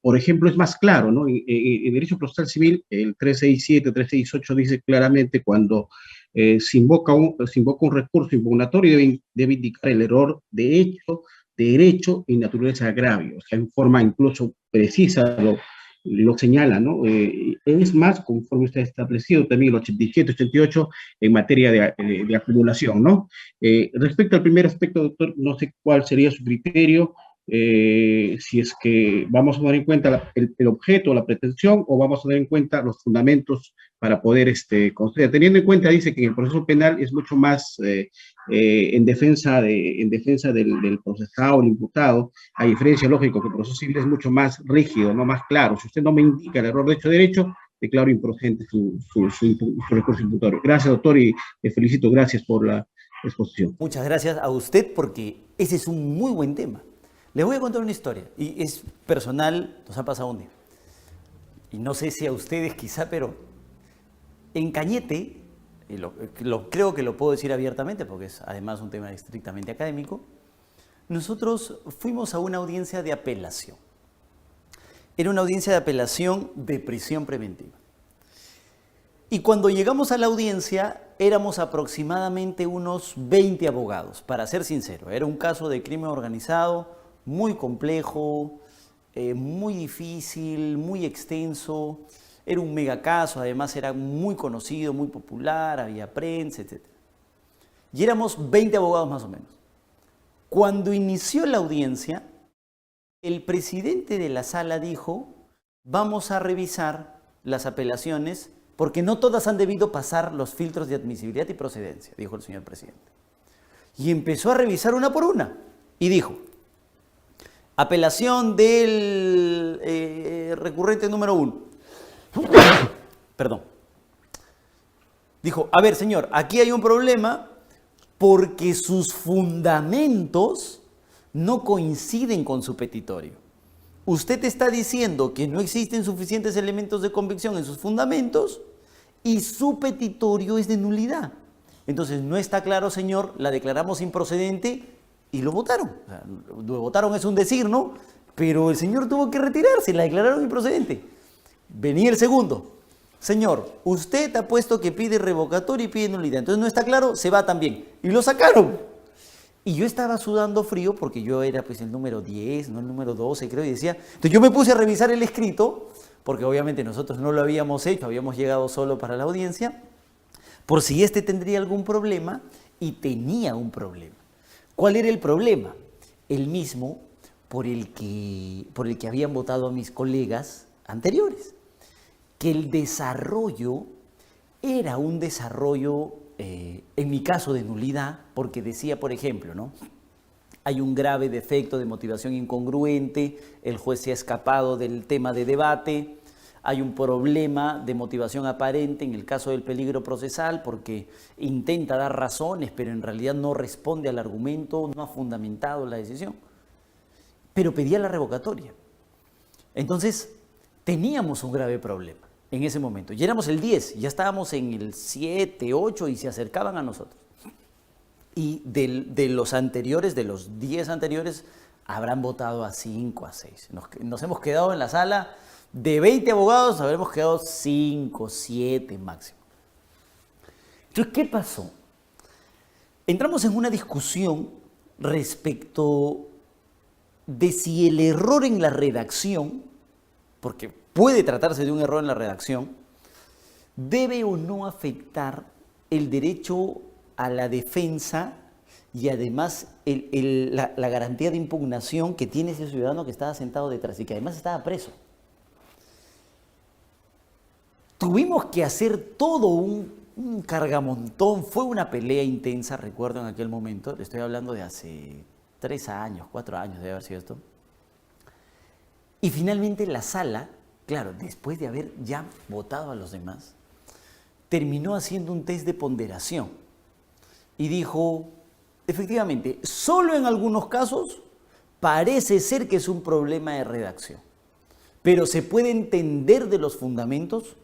por ejemplo, es más claro, ¿no? En derecho procesal civil, el 367, 368 dice claramente cuando se invoca un recurso impugnatorio, debe indicar el error de hecho, de derecho y naturaleza de agravio. O sea, en forma incluso precisa lo señala, ¿no? Es más, conforme usted ha establecido también el 87, 88 en materia de acumulación, ¿no? Respecto al primer aspecto, doctor, no sé cuál sería su criterio, si es que vamos a tener en cuenta el objeto, la pretensión, o vamos a tener en cuenta los fundamentos para poder conceder. Teniendo en cuenta, dice que en el proceso penal es mucho más en defensa del procesado, el imputado, a diferencia, lógico, que el proceso civil es mucho más rígido, no más claro. Si usted no me indica el error de hecho derecho, declaro improcedente su recurso imputatorio. Gracias, doctor, y le felicito. Gracias por la exposición. Muchas gracias a usted porque ese es un muy buen tema. Les voy a contar una historia y es personal, nos ha pasado un día. y no sé si a ustedes quizá, pero en Cañete, y creo que lo puedo decir abiertamente porque es además un tema estrictamente académico, nosotros fuimos a una audiencia de apelación. Era una audiencia de apelación de prisión preventiva. Y cuando llegamos a la audiencia, éramos aproximadamente unos 20 abogados, para ser sincero. Era un caso de crimen organizado muy complejo, muy difícil, muy extenso. Era un megacaso, además era muy conocido, muy popular, había prensa, etc. Y éramos 20 abogados más o menos. Cuando inició la audiencia, el presidente de la sala dijo, vamos a revisar las apelaciones porque no todas han debido pasar los filtros de admisibilidad y procedencia, dijo el señor presidente. Y empezó a revisar una por una y dijo, apelación del recurrente número 1. Perdón. Dijo, a ver señor, aquí hay un problema porque sus fundamentos no coinciden con su petitorio. Usted está diciendo que no existen suficientes elementos de convicción en sus fundamentos y su petitorio es de nulidad. Entonces, no está claro, señor, la declaramos improcedente y lo votaron. O sea, lo votaron es un decir, ¿no? Pero el señor tuvo que retirarse, la declararon improcedente. Venía el segundo. Señor, usted ha puesto que pide revocatoria y pide nulidad. Entonces, no está claro, se va también. Y lo sacaron. Y yo estaba sudando frío porque yo era pues el número 10, no el número 12 creo, y decía... Entonces yo me puse a revisar el escrito, porque obviamente nosotros no lo habíamos hecho, habíamos llegado solo para la audiencia, por si este tendría algún problema, y tenía un problema. ¿Cuál era el problema? El mismo por el que habían votado a mis colegas anteriores, que el desarrollo era un desarrollo... en mi caso de nulidad, porque decía, por ejemplo, ¿no? Hay un grave defecto de motivación incongruente, el juez se ha escapado del tema de debate, hay un problema de motivación aparente en el caso del peligro procesal, porque intenta dar razones, pero en realidad no responde al argumento, no ha fundamentado la decisión, pero pedía la revocatoria. Entonces, teníamos un grave problema en ese momento. Ya éramos el 10, ya estábamos en el 7, 8 y se acercaban a nosotros. Y de los anteriores, de los 10 anteriores, habrán votado a 5, a 6. Nos hemos quedado en la sala, de 20 abogados, habremos quedado 5, 7 máximo. Entonces, ¿qué pasó? Entramos en una discusión respecto de si el error en la redacción, porque puede tratarse de un error en la redacción, debe o no afectar el derecho a la defensa y además la garantía de impugnación que tiene ese ciudadano que estaba sentado detrás y que además estaba preso. Tuvimos que hacer todo un cargamontón, fue una pelea intensa, recuerdo en aquel momento, le estoy hablando de hace 3 años, 4 años debe haber sido esto. Y finalmente la sala, claro, después de haber ya votado a los demás, terminó haciendo un test de ponderación y dijo, efectivamente, solo en algunos casos parece ser que es un problema de redacción, pero se puede entender de los fundamentos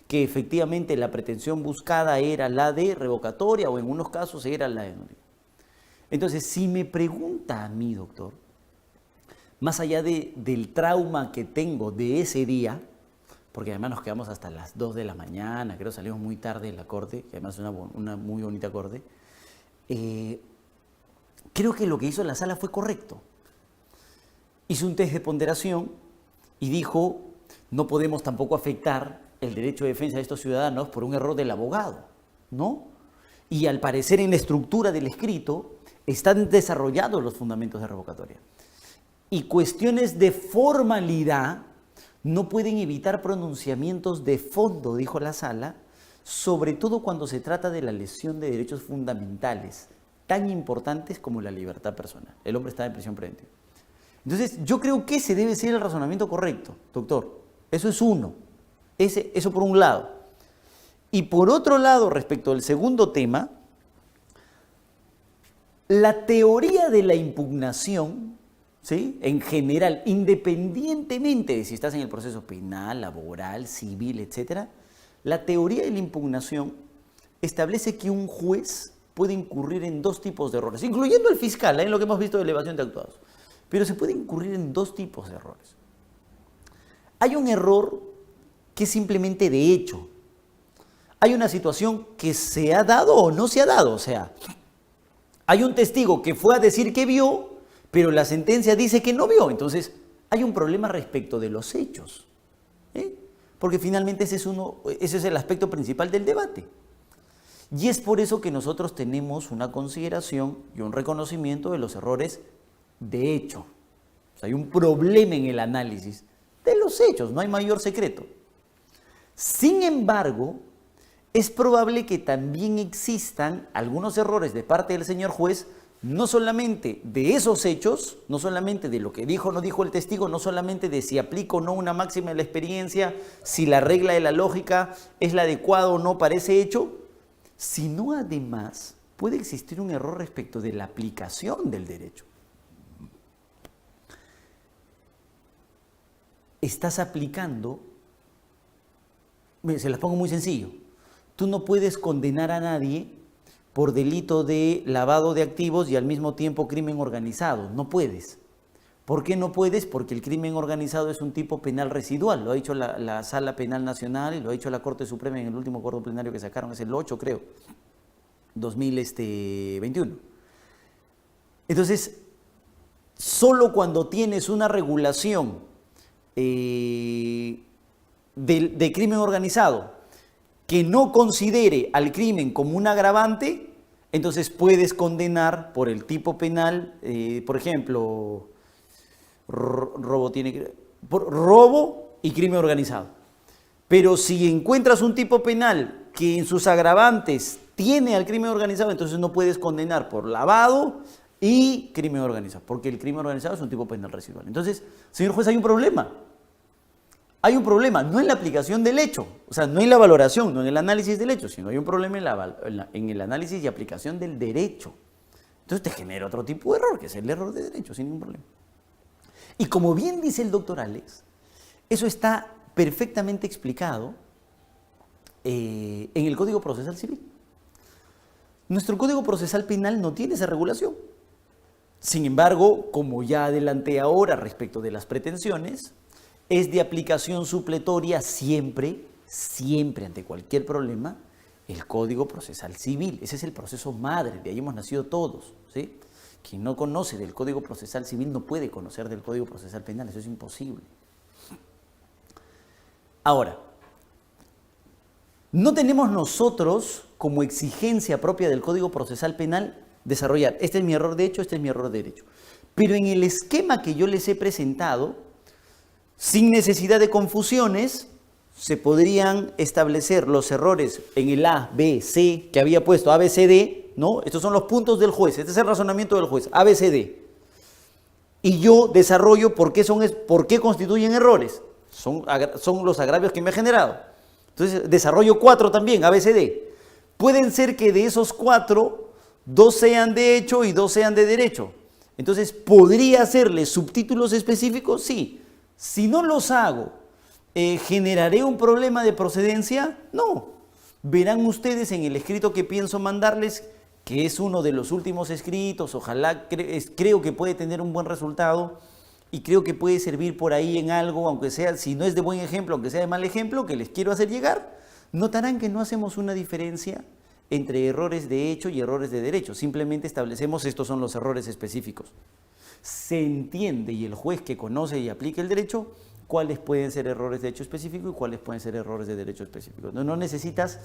que efectivamente la pretensión buscada era la de revocatoria o en unos casos era la de nulidad. Entonces, si me pregunta a mí, doctor, más allá del trauma que tengo de ese día, porque además nos quedamos hasta las 2 de la mañana, creo salimos muy tarde de la corte, que además es una muy bonita corte, creo que lo que hizo la sala fue correcto. Hizo un test de ponderación y dijo, no podemos tampoco afectar el derecho de defensa de estos ciudadanos por un error del abogado, ¿no? Y al parecer en la estructura del escrito están desarrollados los fundamentos de revocatoria. Y cuestiones de formalidad no pueden evitar pronunciamientos de fondo, dijo la sala, sobre todo cuando se trata de la lesión de derechos fundamentales, tan importantes como la libertad personal. El hombre está en prisión preventiva. Entonces, yo creo que ese debe ser el razonamiento correcto, doctor. Eso es uno. Eso por un lado. Y por otro lado, respecto al segundo tema, la teoría de la impugnación ¿sí? En general, independientemente de si estás en el proceso penal, laboral, civil, etc., la teoría de la impugnación establece que un juez puede incurrir en dos tipos de errores, incluyendo el fiscal, en lo que hemos visto de elevación de actuados. Pero se puede incurrir en dos tipos de errores. Hay un error que es simplemente de hecho. Hay una situación que se ha dado o no se ha dado. O sea, hay un testigo que fue a decir que vio, pero la sentencia dice que no vio. Entonces, hay un problema respecto de los hechos. Porque finalmente ese es el aspecto principal del debate. Y es por eso que nosotros tenemos una consideración y un reconocimiento de los errores de hecho. O sea, hay un problema en el análisis de los hechos, no hay mayor secreto. Sin embargo, es probable que también existan algunos errores de parte del señor juez, no solamente de esos hechos, no solamente de lo que dijo o no dijo el testigo, no solamente de si aplica o no una máxima de la experiencia, si la regla de la lógica es la adecuada o no para ese hecho, sino además puede existir un error respecto de la aplicación del derecho. Estás aplicando, se las pongo muy sencillo, tú no puedes condenar a nadie por delito de lavado de activos y al mismo tiempo crimen organizado, no puedes. ¿Por qué no puedes? Porque el crimen organizado es un tipo penal residual, lo ha dicho la Sala Penal Nacional y lo ha dicho la Corte Suprema en el último acuerdo plenario que sacaron, es el 8 creo, 2021. Entonces, solo cuando tienes una regulación de crimen organizado que no considere al crimen como un agravante, entonces puedes condenar por el tipo penal, por ejemplo, robo y crimen organizado. Pero si encuentras un tipo penal que en sus agravantes tiene al crimen organizado, entonces no puedes condenar por lavado y crimen organizado, porque el crimen organizado es un tipo penal residual. Entonces, señor juez, hay un problema. Hay un problema, no en la aplicación del hecho, o sea, no en la valoración, no en el análisis del hecho, sino hay un problema en el análisis y aplicación del derecho. Entonces te genera otro tipo de error, que es el error de derecho, sin ningún problema. Y como bien dice el doctor Alex, eso está perfectamente explicado en el Código Procesal Civil. Nuestro Código Procesal Penal no tiene esa regulación. Sin embargo, como ya adelanté ahora respecto de las pretensiones, es de aplicación supletoria siempre ante cualquier problema, el Código Procesal Civil. Ese es el proceso madre, de ahí hemos nacido todos, ¿sí? Quien no conoce del Código Procesal Civil no puede conocer del Código Procesal Penal, eso es imposible. Ahora, no tenemos nosotros como exigencia propia del Código Procesal Penal desarrollar, este es mi error de hecho, este es mi error de derecho. Pero en el esquema que yo les he presentado, sin necesidad de confusiones, se podrían establecer los errores en el A, B, C, que había puesto A, B, C, D, ¿no? Estos son los puntos del juez, este es el razonamiento del juez, A, B, C, D. Y yo desarrollo por qué constituyen errores, son los agravios que me ha generado. Entonces desarrollo 4 también, A, B, C, D. Pueden ser que de esos 4, 2 sean de hecho y 2 sean de derecho. Entonces, ¿podría hacerle subtítulos específicos? Sí. Si no los hago, ¿generaré un problema de procedencia? No. Verán ustedes en el escrito que pienso mandarles, que es uno de los últimos escritos, ojalá, creo que puede tener un buen resultado y creo que puede servir por ahí en algo, aunque sea, si no es de buen ejemplo, aunque sea de mal ejemplo, que les quiero hacer llegar. Notarán que no hacemos una diferencia entre errores de hecho y errores de derecho, simplemente establecemos estos son los errores específicos. Se entiende y el juez que conoce y aplica el derecho, cuáles pueden ser errores de hecho específico y cuáles pueden ser errores de derecho específico. No necesitas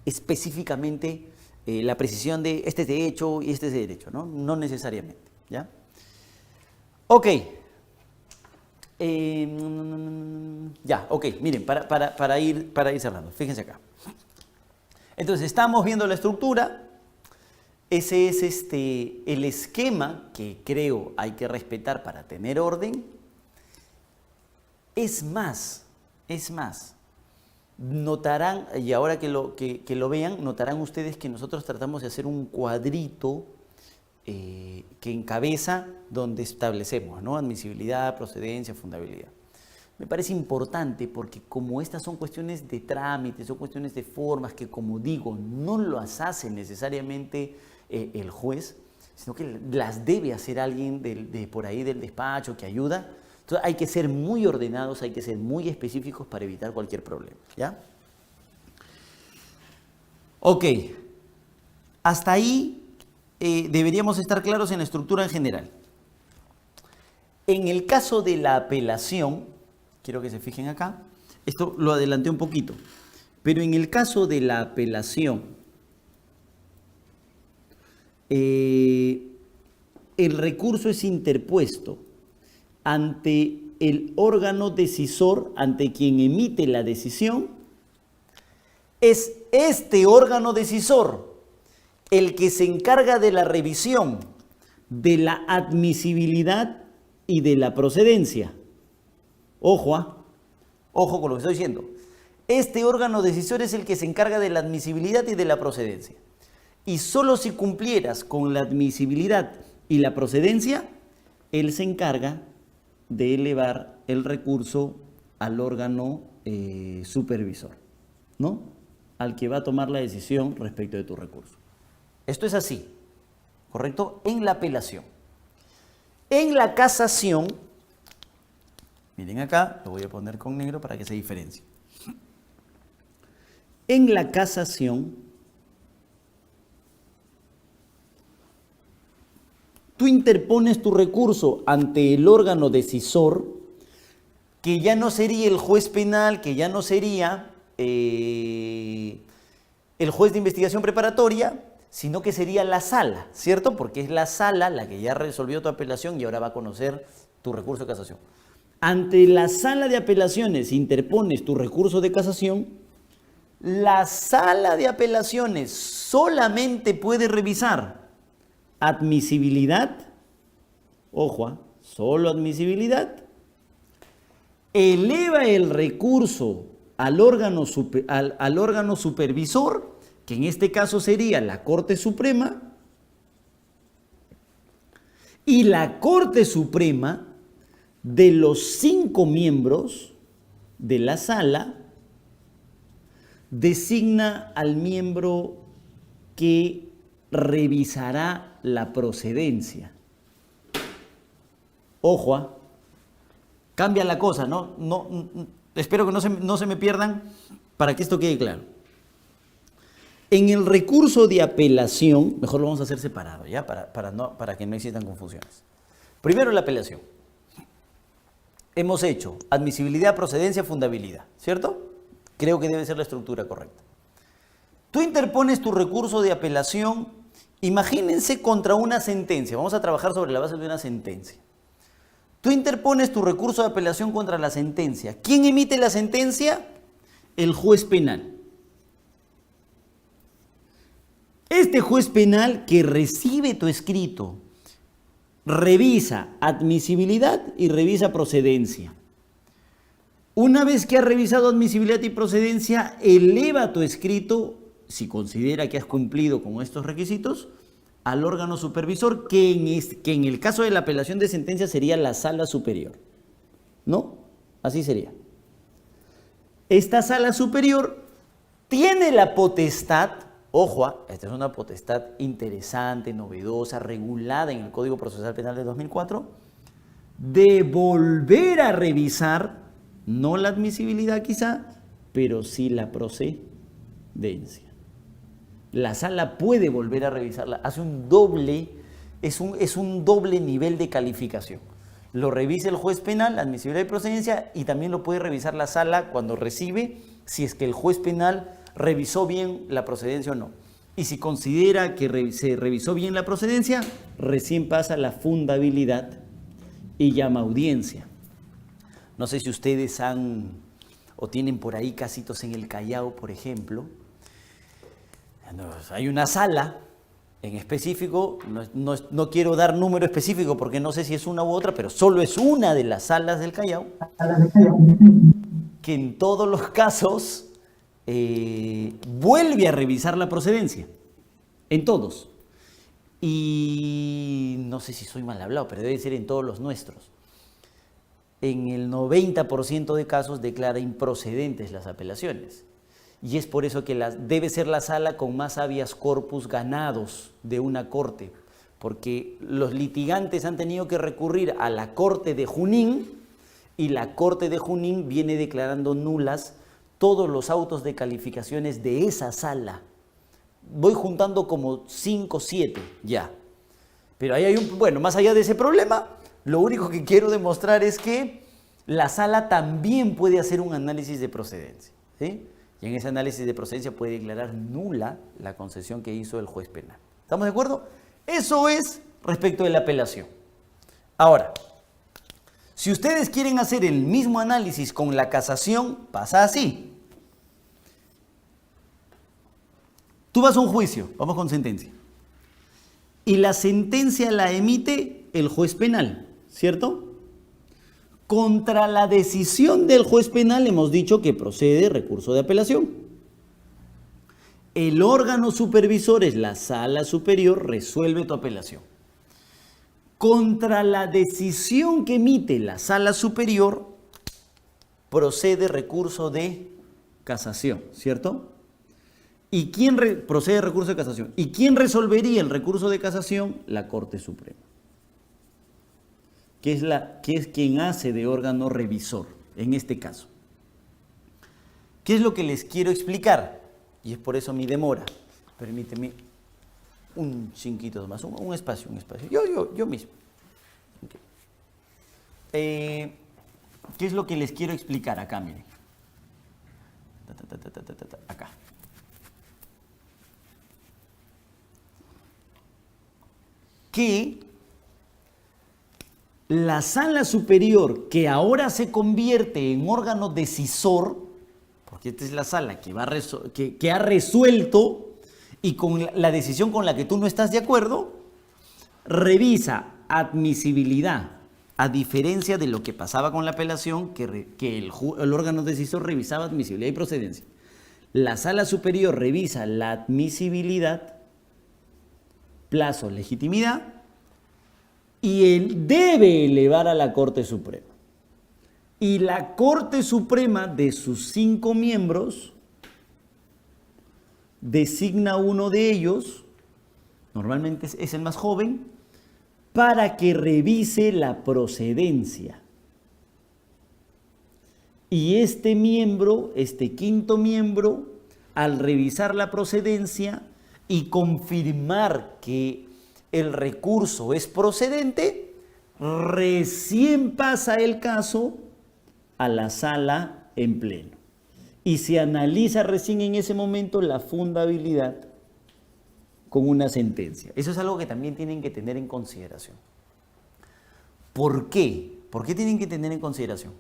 específicamente la precisión de este es de hecho y este es de derecho, ¿no? No necesariamente, ¿ya? Ok. Ya, ok, miren, para ir cerrando, fíjense acá. Entonces, estamos viendo la estructura. Ese es el esquema que creo hay que respetar para tener orden. Es más, notarán, y ahora que lo vean, notarán ustedes que nosotros tratamos de hacer un cuadrito que encabeza donde establecemos, ¿no? Admisibilidad, procedencia, fundabilidad. Me parece importante porque como estas son cuestiones de trámite, son cuestiones de formas que, como digo, no las hace necesariamente el juez, sino que las debe hacer alguien de por ahí del despacho que ayuda. Entonces hay que ser muy ordenados, hay que ser muy específicos para evitar cualquier problema, ¿ya? Ok, hasta ahí deberíamos estar claros en la estructura en general. En el caso de la apelación, quiero que se fijen acá, esto lo adelanté un poquito, pero en el caso de la apelación, el recurso es interpuesto ante el órgano decisor, ante quien emite la decisión. Es este órgano decisor el que se encarga de la revisión de la admisibilidad y de la procedencia. Ojo, ojo con lo que estoy diciendo. Este órgano decisor es el que se encarga de la admisibilidad y de la procedencia. Y solo si cumplieras con la admisibilidad y la procedencia, él se encarga de elevar el recurso al órgano supervisor, ¿no? Al que va a tomar la decisión respecto de tu recurso. Esto es así, ¿correcto? En la apelación. En la casación, miren acá, lo voy a poner con negro para que se diferencie. En la casación, tú interpones tu recurso ante el órgano decisor, que ya no sería el juez penal, que ya no sería el juez de investigación preparatoria, sino que sería la sala, ¿cierto? Porque es la sala la que ya resolvió tu apelación y ahora va a conocer tu recurso de casación. Ante la sala de apelaciones interpones tu recurso de casación, la sala de apelaciones solamente puede revisar admisibilidad, ojo, solo admisibilidad, eleva el recurso al órgano supervisor, que en este caso sería la Corte Suprema, y la Corte Suprema, de los 5 miembros de la sala, designa al miembro que revisará la procedencia. Ojo, cambia la cosa, ¿no? Espero que no se me pierdan para que esto quede claro. En el recurso de apelación, mejor lo vamos a hacer separado, ¿ya? Para que no existan confusiones. Primero la apelación. Hemos hecho admisibilidad, procedencia, fundabilidad, ¿cierto? Creo que debe ser la estructura correcta. Tú interpones tu recurso de apelación, imagínense, contra una sentencia. Vamos a trabajar sobre la base de una sentencia. Tú interpones tu recurso de apelación contra la sentencia. ¿Quién emite la sentencia? El juez penal. Este juez penal que recibe tu escrito revisa admisibilidad y revisa procedencia. Una vez que ha revisado admisibilidad y procedencia, eleva tu escrito, si considera que has cumplido con estos requisitos, al órgano supervisor, que en el caso de la apelación de sentencia sería la sala superior. ¿No? Así sería. Esta sala superior tiene la potestad, ojo, esta es una potestad interesante, novedosa, regulada en el Código Procesal Penal de 2004, de volver a revisar, no la admisibilidad quizá, pero sí la procedencia. La sala puede volver a revisarla, hace un doble, es un doble nivel de calificación. Lo revisa el juez penal, admisibilidad y procedencia, y también lo puede revisar la sala cuando recibe, si es que el juez penal revisó bien la procedencia o no. Y si considera que se revisó bien la procedencia, recién pasa la fundabilidad y llama audiencia. No sé si ustedes han o tienen por ahí casitos en el Callao, por ejemplo. Hay una sala en específico, no quiero dar número específico porque no sé si es una u otra, pero solo es una de las salas del Callao, que en todos los casos vuelve a revisar la procedencia, en todos. y no sé si soy mal hablado, pero debe ser en todos los nuestros. En el 90% de casos declara improcedentes las apelaciones. Y es por eso que debe ser la sala con más habeas corpus ganados de una corte, porque los litigantes han tenido que recurrir a la Corte de Junín y la Corte de Junín viene declarando nulas todos los autos de calificaciones de esa sala. Voy juntando como 5 o 7 ya. Pero ahí hay bueno, más allá de ese problema, lo único que quiero demostrar es que la sala también puede hacer un análisis de procedencia, ¿sí? Y en ese análisis de procedencia puede declarar nula la concesión que hizo el juez penal. ¿Estamos de acuerdo? Eso es respecto de la apelación. Ahora, si ustedes quieren hacer el mismo análisis con la casación, pasa así. Tú vas a un juicio, vamos con sentencia. Y la sentencia la emite el juez penal, ¿cierto? Contra la decisión del juez penal hemos dicho que procede recurso de apelación. El órgano supervisor es la sala superior, resuelve tu apelación. Contra la decisión que emite la sala superior procede recurso de casación, ¿cierto? ¿Y quién procede recurso de casación? ¿Y quién resolvería el recurso de casación? La Corte Suprema, que es quien hace de órgano revisor en este caso. ¿Qué es lo que les quiero explicar? Y es por eso mi demora. Permíteme un chinquito más, un espacio. Yo mismo. Okay. ¿Qué es lo que les quiero explicar acá? Miren. Acá. Que la sala superior, que ahora se convierte en órgano decisor, porque esta es la sala que ha resuelto y con la decisión con la que tú no estás de acuerdo, revisa admisibilidad, a diferencia de lo que pasaba con la apelación, que el órgano decisor revisaba admisibilidad y procedencia. La sala superior revisa la admisibilidad, plazo, legitimidad, y él debe elevar a la Corte Suprema. Y la Corte Suprema, de sus 5 miembros, designa uno de ellos, normalmente es el más joven, para que revise la procedencia. Y este miembro, este 5.º miembro, al revisar la procedencia y confirmar que el recurso es procedente, recién pasa el caso a la sala en pleno. Y se analiza recién en ese momento la fundabilidad con una sentencia. Eso es algo que también tienen que tener en consideración. ¿Por qué? ¿Por qué tienen que tener en consideración?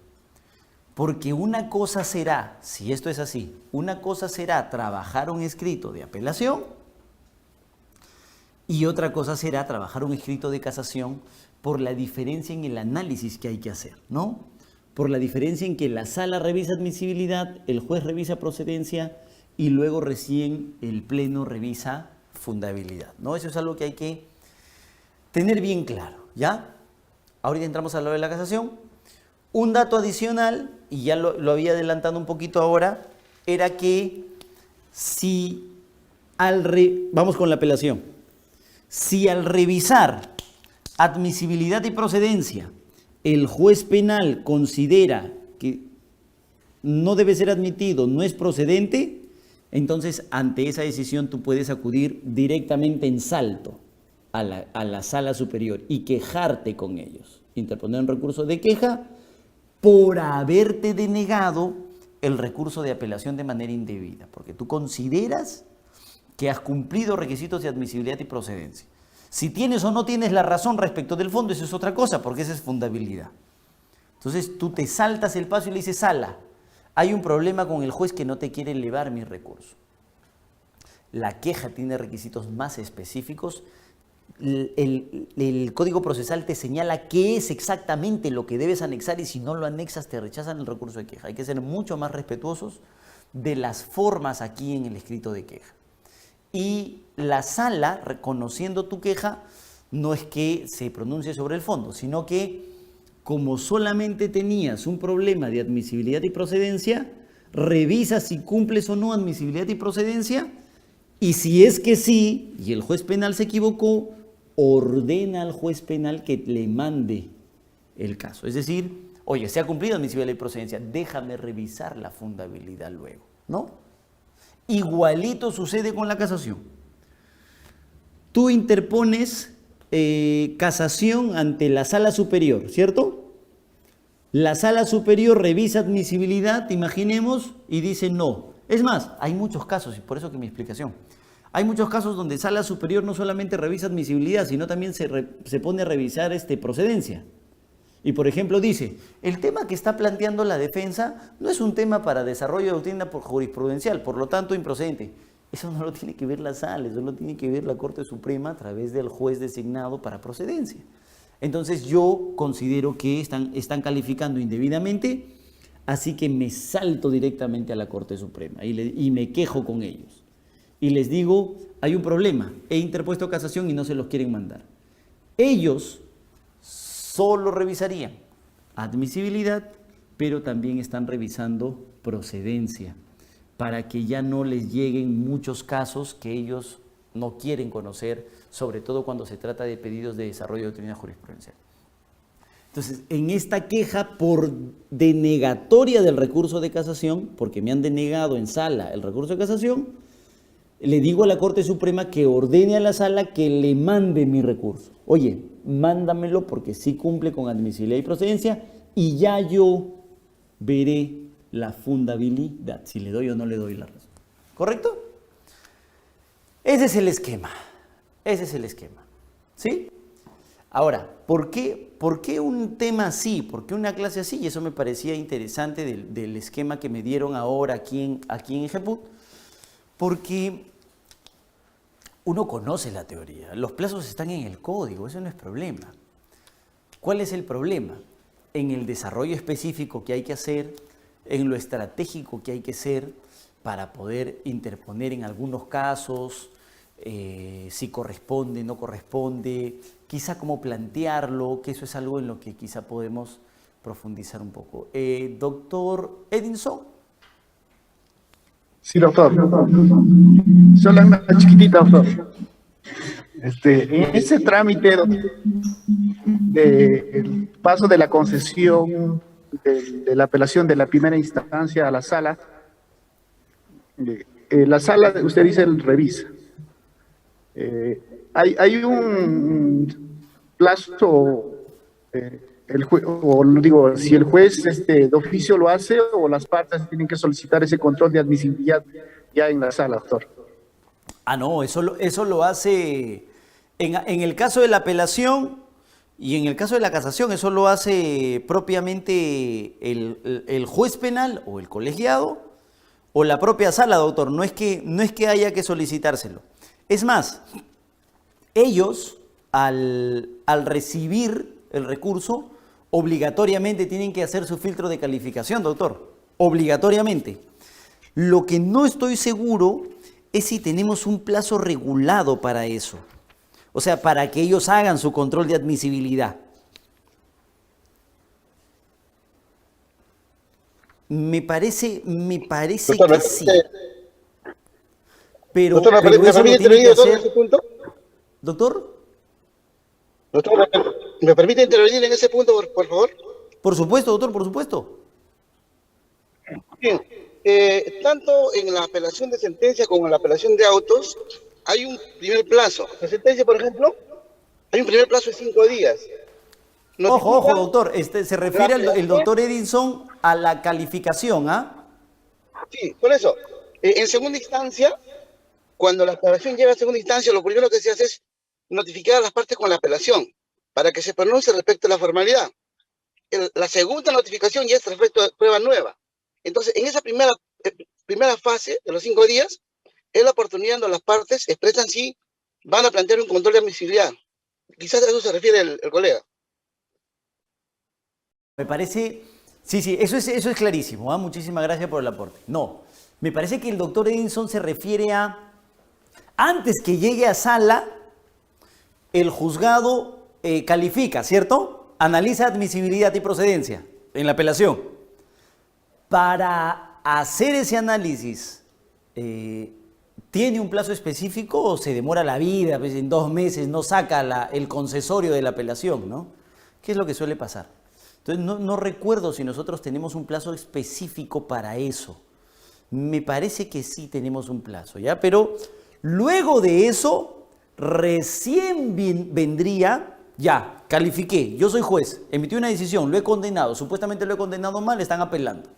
Porque una cosa será, si esto es así, una cosa será trabajar un escrito de apelación y otra cosa será trabajar un escrito de casación por la diferencia en el análisis que hay que hacer, ¿no? Por la diferencia en que la sala revisa admisibilidad, el juez revisa procedencia y luego recién el pleno revisa fundabilidad, ¿no? Eso es algo que hay que tener bien claro, ¿ya? Ahorita entramos a lo de la casación. Un dato adicional, y ya lo había adelantado un poquito ahora, era que si vamos con la apelación. Si al revisar admisibilidad y procedencia, el juez penal considera que no debe ser admitido, no es procedente, entonces ante esa decisión tú puedes acudir directamente en salto a la sala superior y quejarte con ellos, interponer un recurso de queja por haberte denegado el recurso de apelación de manera indebida, porque tú consideras que has cumplido requisitos de admisibilidad y procedencia. Si tienes o no tienes la razón respecto del fondo, eso es otra cosa, porque esa es fundabilidad. Entonces tú te saltas el paso y le dices, sala, hay un problema con el juez que no te quiere elevar mi recurso. La queja tiene requisitos más específicos. El Código Procesal te señala qué es exactamente lo que debes anexar y si no lo anexas te rechazan el recurso de queja. Hay que ser mucho más respetuosos de las formas aquí en el escrito de queja. y la sala, reconociendo tu queja, no es que se pronuncie sobre el fondo, sino que como solamente tenías un problema de admisibilidad y procedencia, revisa si cumples o no admisibilidad y procedencia, y si es que sí, y el juez penal se equivocó, ordena al juez penal que le mande el caso. Es decir, oye, se ha cumplido admisibilidad y procedencia, déjame revisar la fundabilidad luego, ¿no? Igualito sucede con la casación. Tú interpones casación ante la sala superior, ¿cierto? La sala superior revisa admisibilidad, imaginemos, y dice no. Es más, hay muchos casos, y por eso que mi explicación. Hay muchos casos donde sala superior no solamente revisa admisibilidad, sino también se pone a revisar procedencia. Y por ejemplo dice, el tema que está planteando la defensa no es un tema para desarrollo de doctrina jurisprudencial, por lo tanto improcedente. Eso no lo tiene que ver la sala, eso lo tiene que ver la Corte Suprema a través del juez designado para procedencia. Entonces yo considero que están calificando indebidamente, así que me salto directamente a la Corte Suprema y me quejo con ellos. Y les digo, hay un problema, he interpuesto casación y no se los quieren mandar. Ellos solo revisarían admisibilidad, pero también están revisando procedencia, para que ya no les lleguen muchos casos que ellos no quieren conocer, sobre todo cuando se trata de pedidos de desarrollo de doctrina jurisprudencial. Entonces, en esta queja por denegatoria del recurso de casación, porque me han denegado en sala el recurso de casación, le digo a la Corte Suprema que ordene a la sala que le mande mi recurso. Oye, mándamelo porque sí cumple con admisibilidad y procedencia y ya yo veré la fundabilidad, si le doy o no le doy la razón. ¿Correcto? Ese es el esquema. Ese es el esquema. ¿Sí? Ahora, ¿por qué un tema así? ¿Por qué una clase así? Y eso me parecía interesante del esquema que me dieron ahora aquí en Ejemput. Porque uno conoce la teoría, los plazos están en el código, eso no es problema. ¿Cuál es el problema? En el desarrollo específico que hay que hacer, en lo estratégico que hay que hacer para poder interponer en algunos casos, si corresponde, no corresponde, quizá cómo plantearlo, que eso es algo en lo que quizá podemos profundizar un poco. Doctor Edinson. Sí, doctor. Solo una chiquitita, doctor. En ese trámite del paso de la concesión de la apelación de la primera instancia a la sala usted dice, revisa. Hay un plazo, si el juez de oficio lo hace o las partes tienen que solicitar ese control de admisibilidad ya en la sala, doctor. No, eso lo hace en el caso de la apelación y en el caso de la casación, eso lo hace propiamente el juez penal o el colegiado o la propia sala, doctor. No es que haya que solicitárselo. Es más, ellos al recibir el recurso, obligatoriamente tienen que hacer su filtro de calificación, doctor. Obligatoriamente. Lo que no estoy seguro es si tenemos un plazo regulado para eso. O sea, para que ellos hagan su control de admisibilidad. Me parece doctor, que sí. Pero, doctor, ¿me permite intervenir en ese punto? ¿Doctor? Doctor, ¿me permite intervenir en ese punto, por favor? Por supuesto, doctor, por supuesto. Bien, tanto en la apelación de sentencia como en la apelación de autos, hay un primer plazo. En sentencia, por ejemplo, hay un primer plazo de 5 días. Ojo, doctor, se refiere el doctor Edinson a la calificación, ¿ah? Sí, por eso. En segunda instancia, cuando la apelación llega a segunda instancia, lo primero que se hace es notificar a las partes con la apelación, para que se pronuncie respecto a la formalidad. La segunda notificación ya es respecto a prueba nueva. Entonces, en esa primera fase de los 5 días, es la oportunidad donde las partes expresan si van a plantear un control de admisibilidad. Quizás a eso se refiere el colega. Me parece, sí, eso es clarísimo, ¿eh? Muchísimas gracias por el aporte. No, me parece que el doctor Edinson se refiere a Antes que llegue a sala, el juzgado califica, ¿cierto? Analiza admisibilidad y procedencia en la apelación. Para hacer ese análisis, ¿tiene un plazo específico o se demora la vida? Pues en 2 meses no saca el concesorio de la apelación, ¿no? ¿Qué es lo que suele pasar? Entonces, no recuerdo si nosotros tenemos un plazo específico para eso. Me parece que sí tenemos un plazo, ¿ya? Pero luego de eso, recién vendría, ya, califiqué, yo soy juez, emití una decisión, lo he condenado, supuestamente lo he condenado mal, están apelando.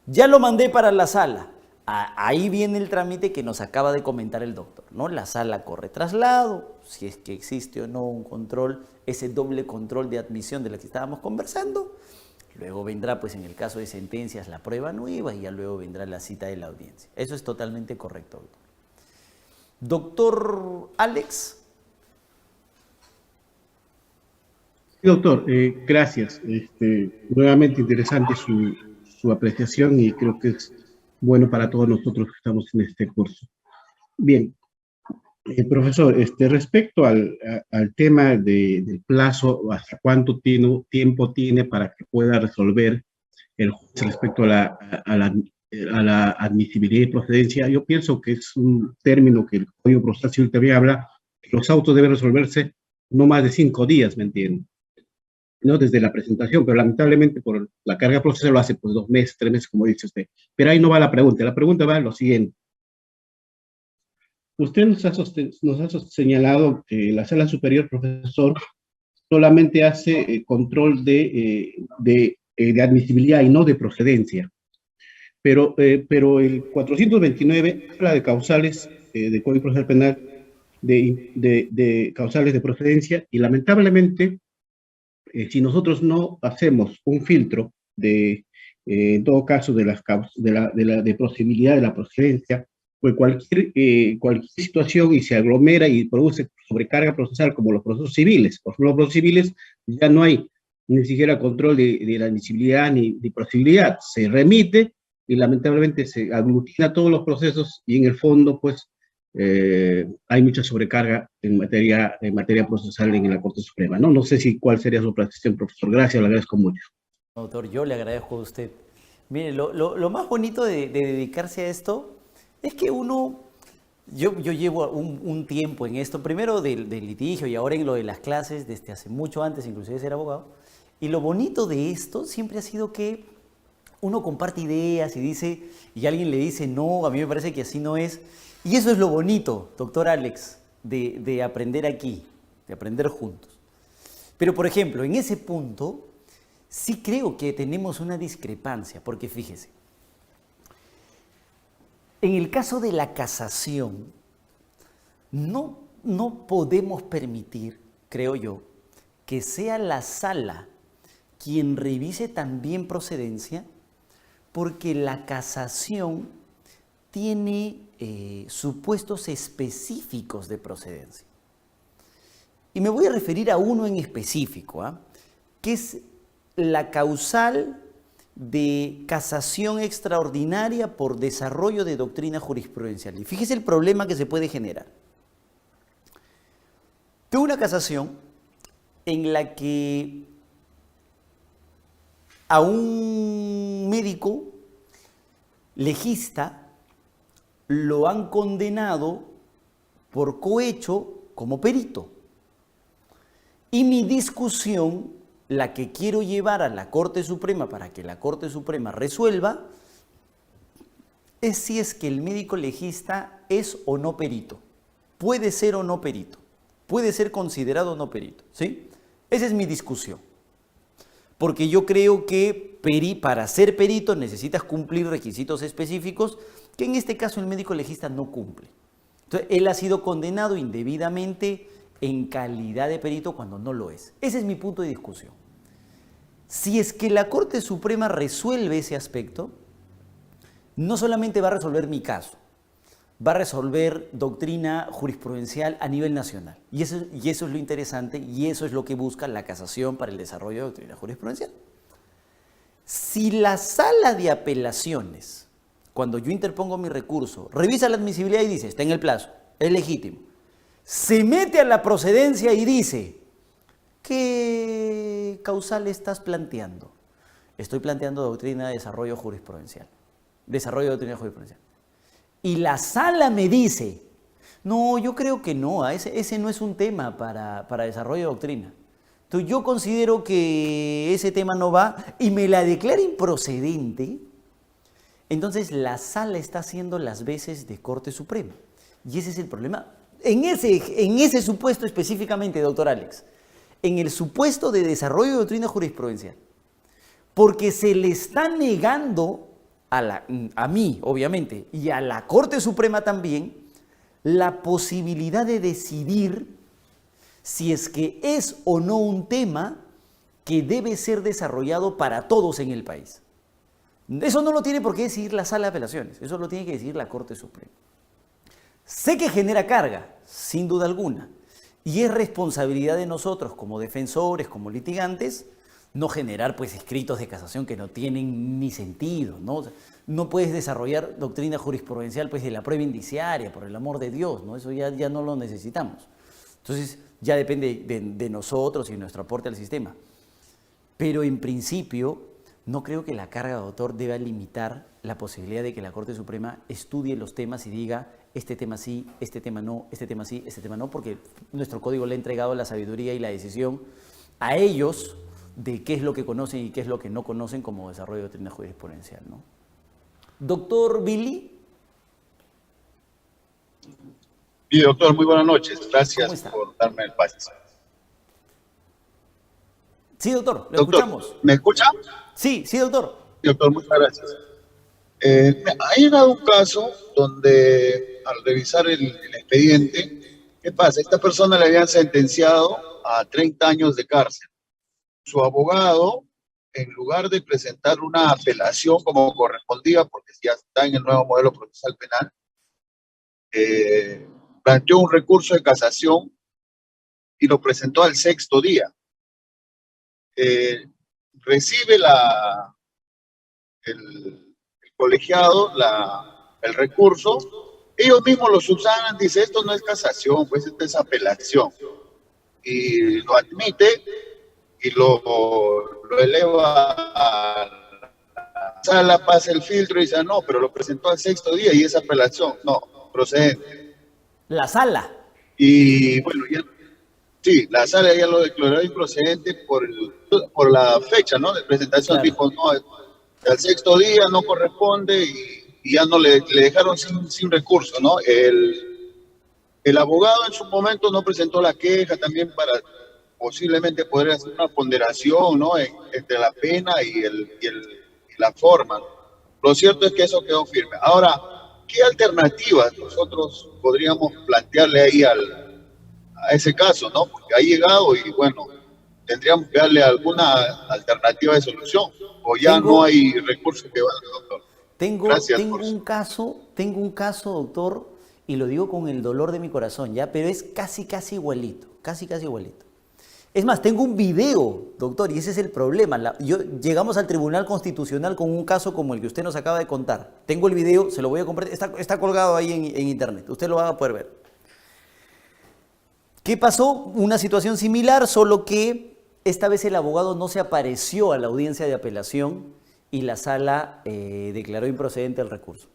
Ya lo mandé para la sala. Ahí viene el trámite que nos acaba de comentar el doctor, ¿no? La sala corre traslado, si es que existe o no un control, ese doble control de admisión de la que estábamos conversando. Luego vendrá, pues en el caso de sentencias, la prueba nueva y ya luego vendrá la cita de la audiencia. Eso es totalmente correcto, doctor. Doctor Alex. Sí, doctor, gracias. Nuevamente interesante su apreciación y creo que es bueno para todos nosotros que estamos en este curso. Bien, profesor, respecto al tema del plazo, ¿hasta cuánto tiempo tiene para que pueda resolver el juez respecto a la admisibilidad y procedencia? Yo pienso que es un término que el Código Procesal Civil también habla, que los autos deben resolverse no más de 5 días, ¿me entienden? ¿No? Desde la presentación, pero lamentablemente por la carga procesal lo hace pues 2 meses, 3 meses, como dice usted. Pero ahí no va la pregunta va a lo siguiente. Usted nos ha señalado que la Sala Superior, profesor, solamente hace control de admisibilidad y no de procedencia. Pero el 429 habla de causales de Código Procesal Penal, de causales de procedencia, y lamentablemente, si nosotros no hacemos un filtro en todo caso de posibilidad de la procedencia, pues cualquier situación y se aglomera y produce sobrecarga procesal como los procesos civiles. Por ejemplo, los procesos civiles ya no hay ni siquiera control de la admisibilidad ni posibilidad. Se remite y lamentablemente se aglutina todos los procesos y en el fondo pues hay mucha sobrecarga en materia procesal en la Corte Suprema, ¿no? No sé cuál sería su apreciación, profesor. Gracias, le agradezco mucho. Doctor, yo le agradezco a usted. Mire, lo más bonito de dedicarse a esto es que yo llevo un tiempo en esto, primero del litigio y ahora en lo de las clases, desde hace mucho antes inclusive de ser abogado, y lo bonito de esto siempre ha sido que uno comparte ideas y alguien le dice, no, a mí me parece que así no es, y eso es lo bonito, doctor Alex, de aprender aquí, de aprender juntos. Pero, por ejemplo, en ese punto, sí creo que tenemos una discrepancia, porque fíjese, en el caso de la casación, no podemos permitir, creo yo, que sea la sala quien revise también procedencia, porque la casación tiene supuestos específicos de procedencia. Y me voy a referir a uno en específico, que es la causal de casación extraordinaria por desarrollo de doctrina jurisprudencial. Y fíjese el problema que se puede generar. Tengo una casación en la que a un médico legista lo han condenado por cohecho como perito. Y mi discusión, la que quiero llevar a la Corte Suprema para que la Corte Suprema resuelva, es si es que el médico legista es o no perito. Puede ser o no perito. Puede ser considerado o no perito, ¿sí? Esa es mi discusión. Porque yo creo que para ser perito necesitas cumplir requisitos específicos que en este caso el médico legista no cumple. Entonces, él ha sido condenado indebidamente en calidad de perito cuando no lo es. Ese es mi punto de discusión. Si es que la Corte Suprema resuelve ese aspecto, no solamente va a resolver mi caso, va a resolver doctrina jurisprudencial a nivel nacional. Y eso es lo interesante y eso es lo que busca la casación para el desarrollo de doctrina jurisprudencial. Si la sala de apelaciones, cuando yo interpongo mi recurso, revisa la admisibilidad y dice, está en el plazo, es legítimo. Se mete a la procedencia y dice, ¿qué causal estás planteando? Estoy planteando doctrina de desarrollo jurisprudencial. Desarrollo de doctrina jurisprudencial. Y la sala me dice, no, yo creo que no, ese no es un tema para desarrollo de doctrina. Entonces yo considero que ese tema no va y me la declara improcedente. Entonces la sala está haciendo las veces de Corte Suprema. Y ese es el problema. En ese supuesto específicamente, doctor Alex, en el supuesto de desarrollo de doctrina jurisprudencial, porque se le está negando a mí, obviamente, y a la Corte Suprema también, la posibilidad de decidir si es que es o no un tema que debe ser desarrollado para todos en el país. Eso no lo tiene por qué decidir la Sala de Apelaciones, eso lo tiene que decidir la Corte Suprema. Sé que genera carga, sin duda alguna, y es responsabilidad de nosotros como defensores, como litigantes, no generar pues escritos de casación que no tienen ni sentido, ¿no? O sea, no puedes desarrollar doctrina jurisprudencial pues de la prueba indiciaria, por el amor de Dios, ¿no? Eso ya no lo necesitamos. Entonces ya depende de nosotros y nuestro aporte al sistema. Pero en principio no creo que la carga de autor deba limitar la posibilidad de que la Corte Suprema estudie los temas y diga este tema sí, este tema no, este tema sí, este tema no, porque nuestro código le ha entregado la sabiduría y la decisión a ellos de qué es lo que conocen y qué es lo que no conocen como desarrollo de doctrina jurisprudencial, ¿no? Doctor Billy. Sí, doctor, muy buenas noches. Gracias por darme el pase. Sí, doctor, le doctor, escuchamos. ¿Me escucha? Sí, doctor. Sí, doctor, muchas gracias. Ha llegado un caso donde al revisar el expediente, ¿qué pasa? Esta persona le habían sentenciado a 30 años de cárcel. Su abogado, en lugar de presentar una apelación como correspondía, porque ya está en el nuevo modelo procesal penal, planteó un recurso de casación y lo presentó al 6º día. Recibe el colegiado el recurso, ellos mismos lo subsanan, dice esto no es casación, pues esto es apelación, y lo admite y lo eleva a la sala, pasa el filtro y dice no, pero lo presentó al 6º día y es apelación, no, procedente. La sala. Y bueno, ya, sí, la sala ya lo declaró improcedente por la fecha, ¿no? De presentación, claro. Dijo, no, al 6º día no corresponde y ya no le dejaron sin recurso, ¿no? El abogado en su momento no presentó la queja también para posiblemente poder hacer una ponderación, ¿no? Entre la pena y la forma. Lo cierto es que eso quedó firme. Ahora, ¿qué alternativas nosotros podríamos plantearle ahí a ese caso, ¿no? Porque ha llegado y bueno, tendríamos que darle alguna alternativa de solución, o ya no hay recursos que valgan, doctor. Tengo un caso, doctor, y lo digo con el dolor de mi corazón, ¿ya? Pero es casi igualito, casi igualito. Es más, tengo un video, doctor, y ese es el problema. Llegamos al Tribunal Constitucional con un caso como el que usted nos acaba de contar. Tengo el video, se lo voy a compartir, está colgado ahí en internet, usted lo va a poder ver. ¿Qué pasó? Una situación similar, solo que esta vez el abogado no se apareció a la audiencia de apelación y la sala declaró improcedente el recurso.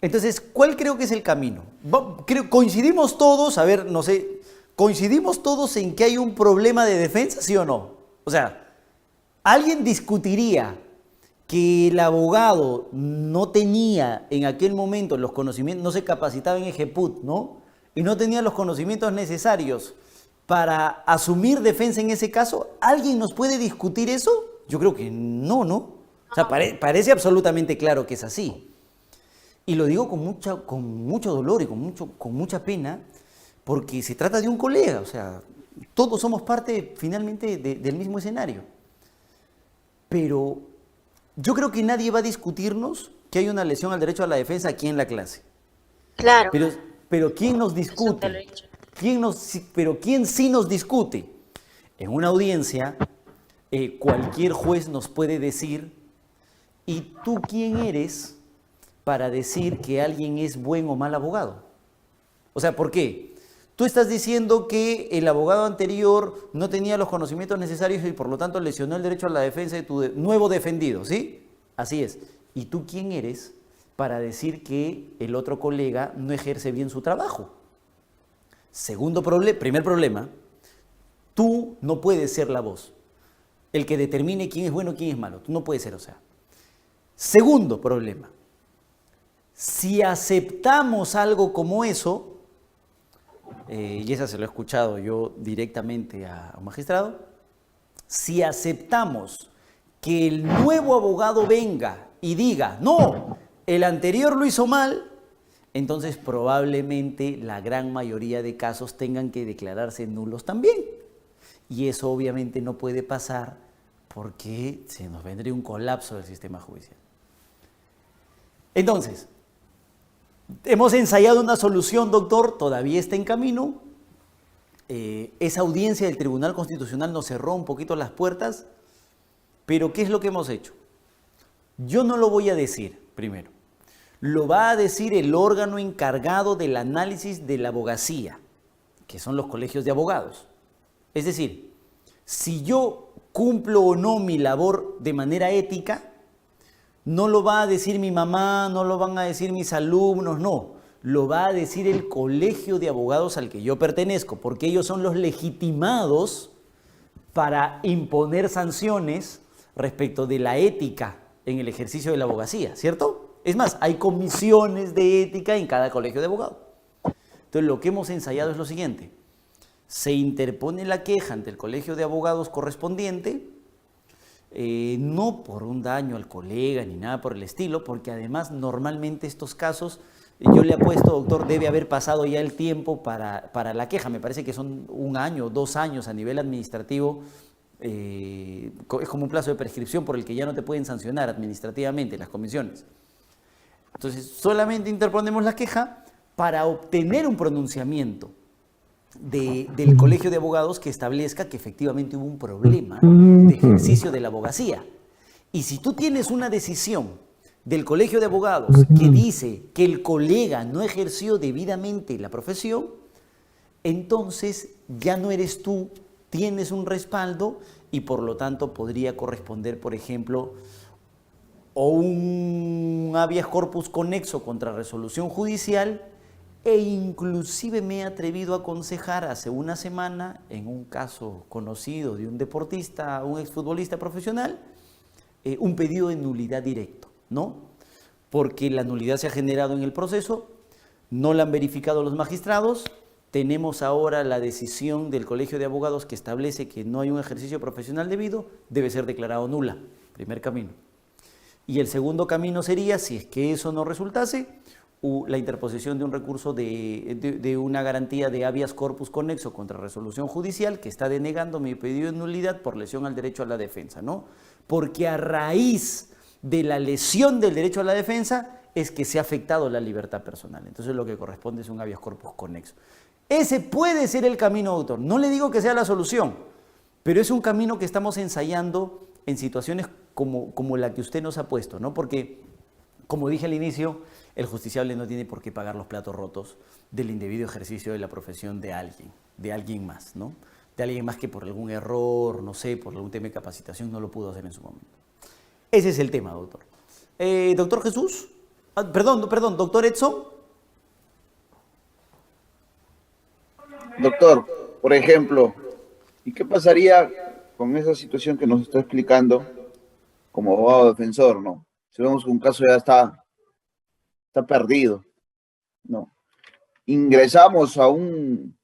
Entonces, ¿cuál creo que es el camino? Coincidimos todos, a ver, no sé, ¿coincidimos todos en que hay un problema de defensa, sí o no? O sea, ¿alguien discutiría que el abogado no tenía en aquel momento los conocimientos, no se capacitaba en EJEPUT, ¿no? Y no tenía los conocimientos necesarios para asumir defensa en ese caso? ¿Alguien nos puede discutir eso? Yo creo que no, ¿no? O sea, parece absolutamente claro que es así. Y lo digo con mucho dolor y con mucha pena, porque se trata de un colega, o sea, todos somos parte finalmente del mismo escenario. Pero yo creo que nadie va a discutirnos que hay una lesión al derecho a la defensa aquí en la clase. Claro. Pero ¿quién nos discute? ¿Quién sí nos discute? En una audiencia, cualquier juez nos puede decir, ¿y tú quién eres para decir que alguien es buen o mal abogado? O sea, ¿por qué? Tú estás diciendo que el abogado anterior no tenía los conocimientos necesarios y por lo tanto lesionó el derecho a la defensa de tu nuevo defendido, ¿sí? Así es. ¿Y tú quién eres para decir que el otro colega no ejerce bien su trabajo? Primer problema, tú no puedes ser la voz, el que determine quién es bueno y quién es malo. Tú no puedes ser, o sea. Segundo problema, si aceptamos algo como eso, y esa se lo he escuchado yo directamente a un magistrado, si aceptamos que el nuevo abogado venga y diga, no, el anterior lo hizo mal, entonces probablemente la gran mayoría de casos tengan que declararse nulos también. Y eso obviamente no puede pasar porque se nos vendría un colapso del sistema judicial. Entonces, hemos ensayado una solución, doctor, todavía está en camino. Esa audiencia del Tribunal Constitucional nos cerró un poquito las puertas, pero ¿qué es lo que hemos hecho? Yo no lo voy a decir, primero. Lo va a decir el órgano encargado del análisis de la abogacía, que son los colegios de abogados. Es decir, si yo cumplo o no mi labor de manera ética, no lo va a decir mi mamá, no lo van a decir mis alumnos, no. Lo va a decir el colegio de abogados al que yo pertenezco, porque ellos son los legitimados para imponer sanciones respecto de la ética en el ejercicio de la abogacía, ¿cierto? Es más, hay comisiones de ética en cada colegio de abogados. Entonces, lo que hemos ensayado es lo siguiente. Se interpone la queja ante el colegio de abogados correspondiente, no por un daño al colega ni nada por el estilo, porque además normalmente estos casos, yo le apuesto, doctor, debe haber pasado ya el tiempo para la queja. Me parece que son 1 año, 2 años a nivel administrativo. Es como un plazo de prescripción por el que ya no te pueden sancionar administrativamente las comisiones. Entonces, solamente interponemos la queja para obtener un pronunciamiento del colegio de abogados que establezca que efectivamente hubo un problema de ejercicio de la abogacía. Y si tú tienes una decisión del colegio de abogados que dice que el colega no ejerció debidamente la profesión, entonces ya no eres tú, tienes un respaldo y por lo tanto podría corresponder, por ejemplo, o un habeas corpus conexo contra resolución judicial, e inclusive me he atrevido a aconsejar hace una semana, en un caso conocido de un deportista, un exfutbolista profesional, un pedido de nulidad directo, ¿no? Porque la nulidad se ha generado en el proceso, no la han verificado los magistrados, tenemos ahora la decisión del Colegio de Abogados que establece que no hay un ejercicio profesional debido, debe ser declarado nula, primer camino. Y el segundo camino sería, si es que eso no resultase, la interposición de un recurso de una garantía de habeas corpus conexo contra resolución judicial que está denegando mi pedido de nulidad por lesión al derecho a la defensa, ¿no? Porque a raíz de la lesión del derecho a la defensa es que se ha afectado la libertad personal. Entonces lo que corresponde es un habeas corpus conexo. Ese puede ser el camino, doctor. No le digo que sea la solución, pero es un camino que estamos ensayando en situaciones como la que usted nos ha puesto, ¿no? Porque, como dije al inicio, el justiciable no tiene por qué pagar los platos rotos del indebido ejercicio de la profesión de alguien más, ¿no? De alguien más que por algún error, no sé, por algún tema de capacitación no lo pudo hacer en su momento. Ese es el tema, doctor. Doctor Jesús, perdón, doctor Edson. Doctor, por ejemplo, ¿y qué pasaría con esa situación que nos está explicando como abogado defensor, ¿no? Si vemos que un caso ya está perdido, ¿no? Ingresamos a un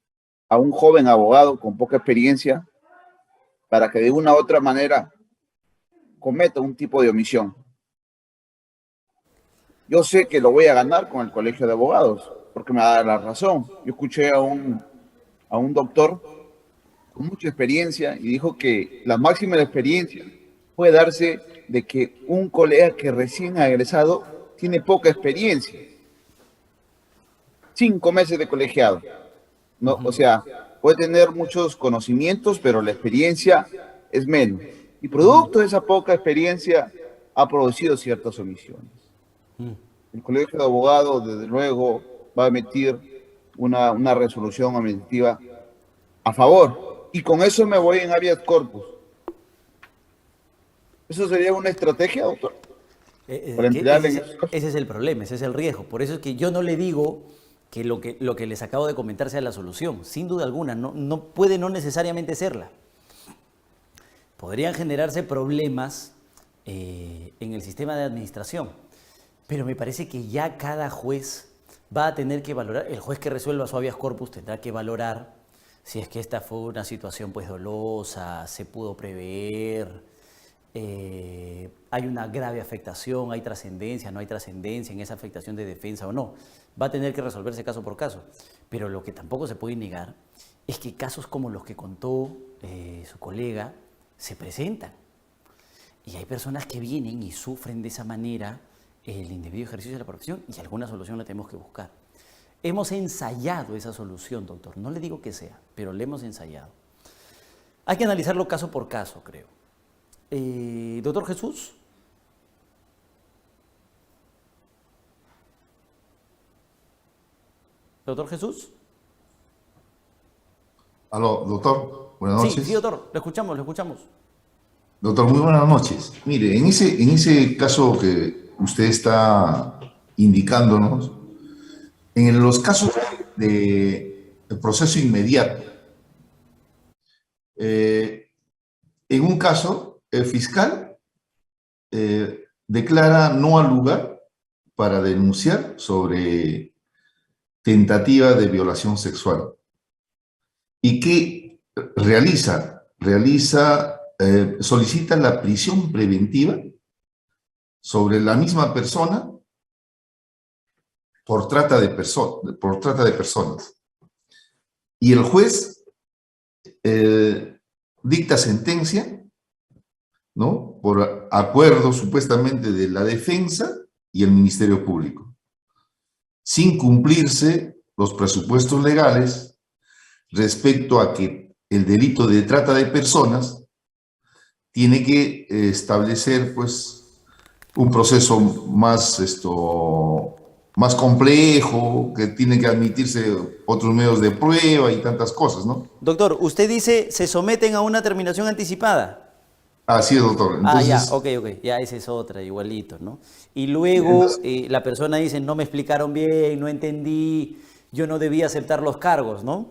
joven abogado con poca experiencia para que de una u otra manera cometa un tipo de omisión. Yo sé que lo voy a ganar con el colegio de abogados, porque me va a dar la razón. Yo escuché a un doctor con mucha experiencia y dijo que la máxima experiencia puede darse de que un colega que recién ha egresado tiene poca experiencia. 5 meses de colegiado, ¿no? O sea, puede tener muchos conocimientos, pero la experiencia es menos. Y producto de esa poca experiencia ha producido ciertas omisiones. el Colegio de Abogados, desde luego, va a emitir una resolución administrativa a favor. Y con eso me voy en habeas corpus. ¿Eso sería una estrategia, doctor? Para emplearla en esos casos. Ese es el problema, ese es el riesgo. Por eso es que yo no le digo que lo que les acabo de comentar sea la solución. Sin duda alguna, no puede no necesariamente serla. Podrían generarse problemas en el sistema de administración, pero me parece que ya cada juez va a tener que valorar, el juez que resuelva su habeas corpus tendrá que valorar si es que esta fue una situación pues dolosa, se pudo prever, hay una grave afectación, hay trascendencia, no hay trascendencia en esa afectación de defensa o no. Va a tener que resolverse caso por caso. Pero lo que tampoco se puede negar es que casos como los que contó su colega se presentan. Y hay personas que vienen y sufren de esa manera el indebido ejercicio de la profesión y alguna solución la tenemos que buscar. Hemos ensayado esa solución, doctor. No le digo que sea, pero la hemos ensayado. Hay que analizarlo caso por caso, creo. Doctor Jesús. Doctor Jesús. Aló, doctor, buenas noches. Sí, doctor, lo escuchamos, lo escuchamos. Doctor, muy buenas noches. Mire, en ese caso que usted está indicándonos, en los casos de proceso inmediato, en un caso, el fiscal declara no al lugar para denunciar sobre tentativa de violación sexual. ¿Y qué realiza? Solicita la prisión preventiva sobre la misma persona por trata de personas. Y el juez dicta sentencia, ¿no?, por acuerdo supuestamente de la defensa y el Ministerio Público, sin cumplirse los presupuestos legales respecto a que el delito de trata de personas tiene que establecer, pues, un proceso más complejo, que tiene que admitirse otros medios de prueba y tantas cosas, ¿no? Doctor, usted dice se someten a una terminación anticipada. Así es, doctor. Entonces, ya, ok, ya esa es otra, igualito, ¿no? Y luego la persona dice, no me explicaron bien, no entendí, yo no debía aceptar los cargos, ¿no?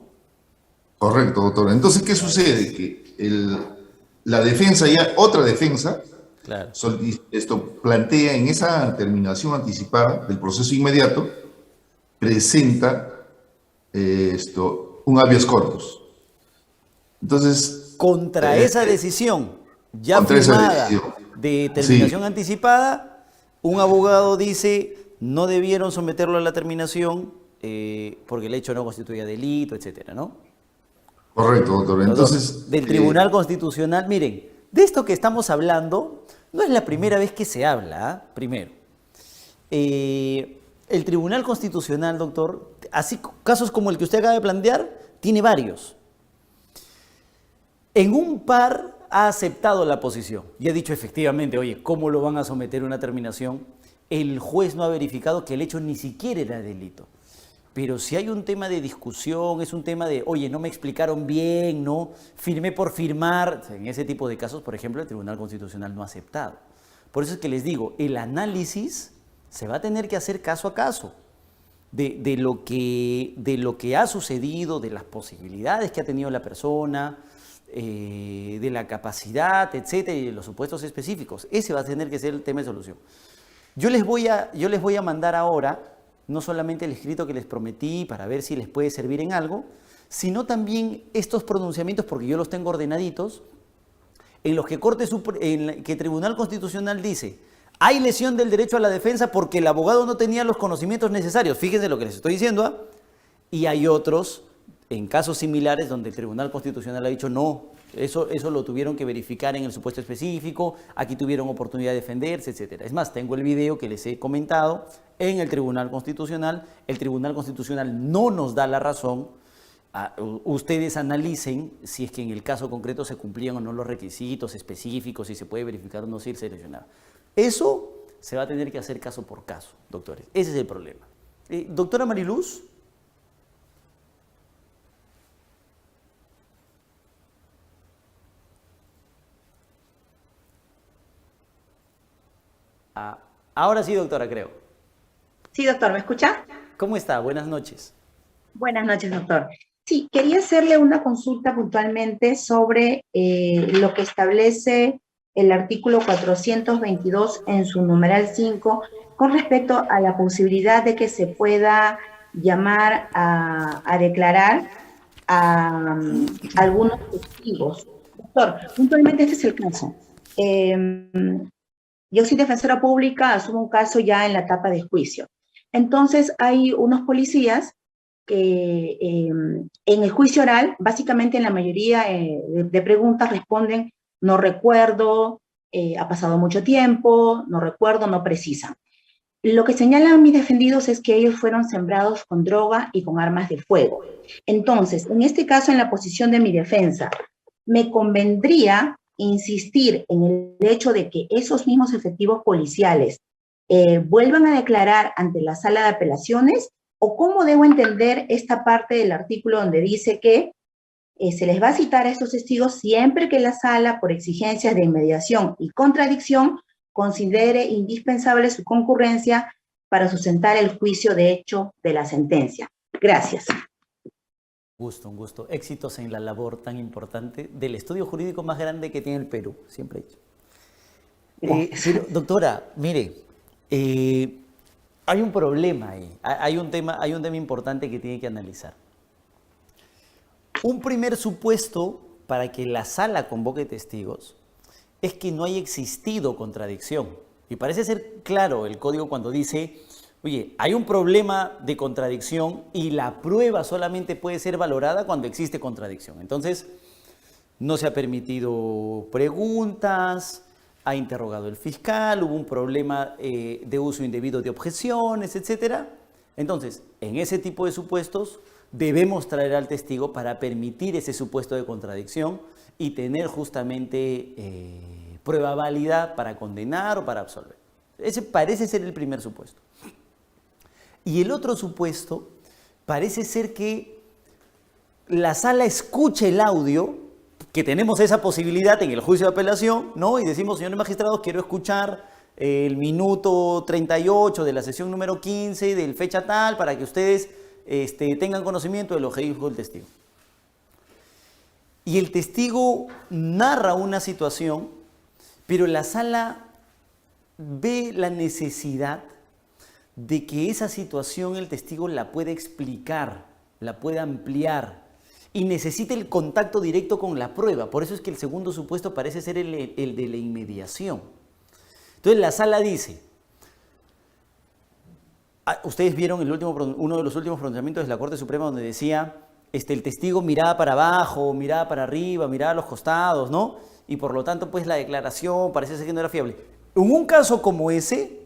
Correcto, doctor. Entonces, ¿qué sucede? Que la defensa, otra defensa, claro, plantea en esa terminación anticipada del proceso inmediato, presenta un habeas corpus. Entonces, contra esa decisión ya firmada de terminación anticipada, un abogado dice no debieron someterlo a la terminación porque el hecho no constituía delito, etcétera, ¿no? Correcto, doctor. Entonces, del Tribunal Constitucional, miren, de esto que estamos hablando, no es la primera vez que se habla, primero. El Tribunal Constitucional, doctor, así casos como el que usted acaba de plantear, tiene varios. En un par ha aceptado la posición y ha dicho efectivamente, oye, ¿cómo lo van a someter a una terminación? El juez no ha verificado que el hecho ni siquiera era delito. Pero si hay un tema de discusión, es un tema de, oye, no me explicaron bien, ¿no? Firmé por firmar. En ese tipo de casos, por ejemplo, el Tribunal Constitucional no ha aceptado. Por eso es que les digo, el análisis se va a tener que hacer caso a caso de lo que ha sucedido, de las posibilidades que ha tenido la persona, de la capacidad, etcétera, y de los supuestos específicos. Ese va a tener que ser el tema de solución. Yo les voy a mandar ahora no solamente el escrito que les prometí para ver si les puede servir en algo, sino también estos pronunciamientos, porque yo los tengo ordenaditos, en los que que Tribunal Constitucional dice, hay lesión del derecho a la defensa porque el abogado no tenía los conocimientos necesarios. Fíjense lo que les estoy diciendo, y hay otros en casos similares donde el Tribunal Constitucional ha dicho no, eso lo tuvieron que verificar en el supuesto específico, aquí tuvieron oportunidad de defenderse, etc. Es más, tengo el video que les he comentado en el Tribunal Constitucional no nos da la razón, ustedes analicen si es que en el caso concreto se cumplían o no los requisitos específicos, si se puede verificar o no si es seleccionado. Eso se va a tener que hacer caso por caso, doctores. Ese es el problema. Doctora Mariluz. Ahora sí, doctora, creo. Sí, doctor, ¿me escucha? ¿Cómo está? Buenas noches. Buenas noches, doctor. Sí, quería hacerle una consulta puntualmente sobre lo que establece el artículo 422 en su numeral 5 con respecto a la posibilidad de que se pueda llamar a declarar a algunos testigos. Doctor, puntualmente este es el caso. Yo soy defensora pública, asumo un caso ya en la etapa de juicio. Entonces hay unos policías que en el juicio oral, básicamente en la mayoría de preguntas responden no recuerdo, ha pasado mucho tiempo, no recuerdo, no precisan. Lo que señalan mis defendidos es que ellos fueron sembrados con droga y con armas de fuego. Entonces, en este caso, en la posición de mi defensa, me convendría insistir en el hecho de que esos mismos efectivos policiales vuelvan a declarar ante la sala de apelaciones, o cómo debo entender esta parte del artículo donde dice que se les va a citar a estos testigos siempre que la sala, por exigencias de inmediación y contradicción, considere indispensable su concurrencia para sustentar el juicio de hecho de la sentencia. Gracias. Un gusto. Éxitos en la labor tan importante del estudio jurídico más grande que tiene el Perú, siempre he dicho. Pero, doctora, mire, hay un problema ahí, hay un tema importante que tiene que analizar. Un primer supuesto para que la sala convoque testigos es que no haya existido contradicción. Y parece ser claro el código cuando dice, oye, hay un problema de contradicción y la prueba solamente puede ser valorada cuando existe contradicción. Entonces, no se ha permitido preguntas, ha interrogado el fiscal, hubo un problema de uso indebido de objeciones, etc. Entonces, en ese tipo de supuestos, debemos traer al testigo para permitir ese supuesto de contradicción y tener justamente prueba válida para condenar o para absolver. Ese parece ser el primer supuesto. Y el otro supuesto parece ser que la sala escuche el audio, que tenemos esa posibilidad en el juicio de apelación, ¿no? Y decimos, señores magistrados, quiero escuchar el minuto 38 de la sesión número 15 del fecha tal para que ustedes tengan conocimiento de lo que dijo el testigo. Y el testigo narra una situación, pero la sala ve la necesidad de que esa situación el testigo la pueda explicar, la pueda ampliar y necesita el contacto directo con la prueba. Por eso es que el segundo supuesto parece ser el de la inmediación. Entonces la sala dice, ustedes vieron uno de los últimos pronunciamientos de la Corte Suprema donde decía, el testigo miraba para abajo, miraba para arriba, miraba a los costados, ¿no? Y por lo tanto, pues la declaración parece ser que no era fiable. En un caso como ese,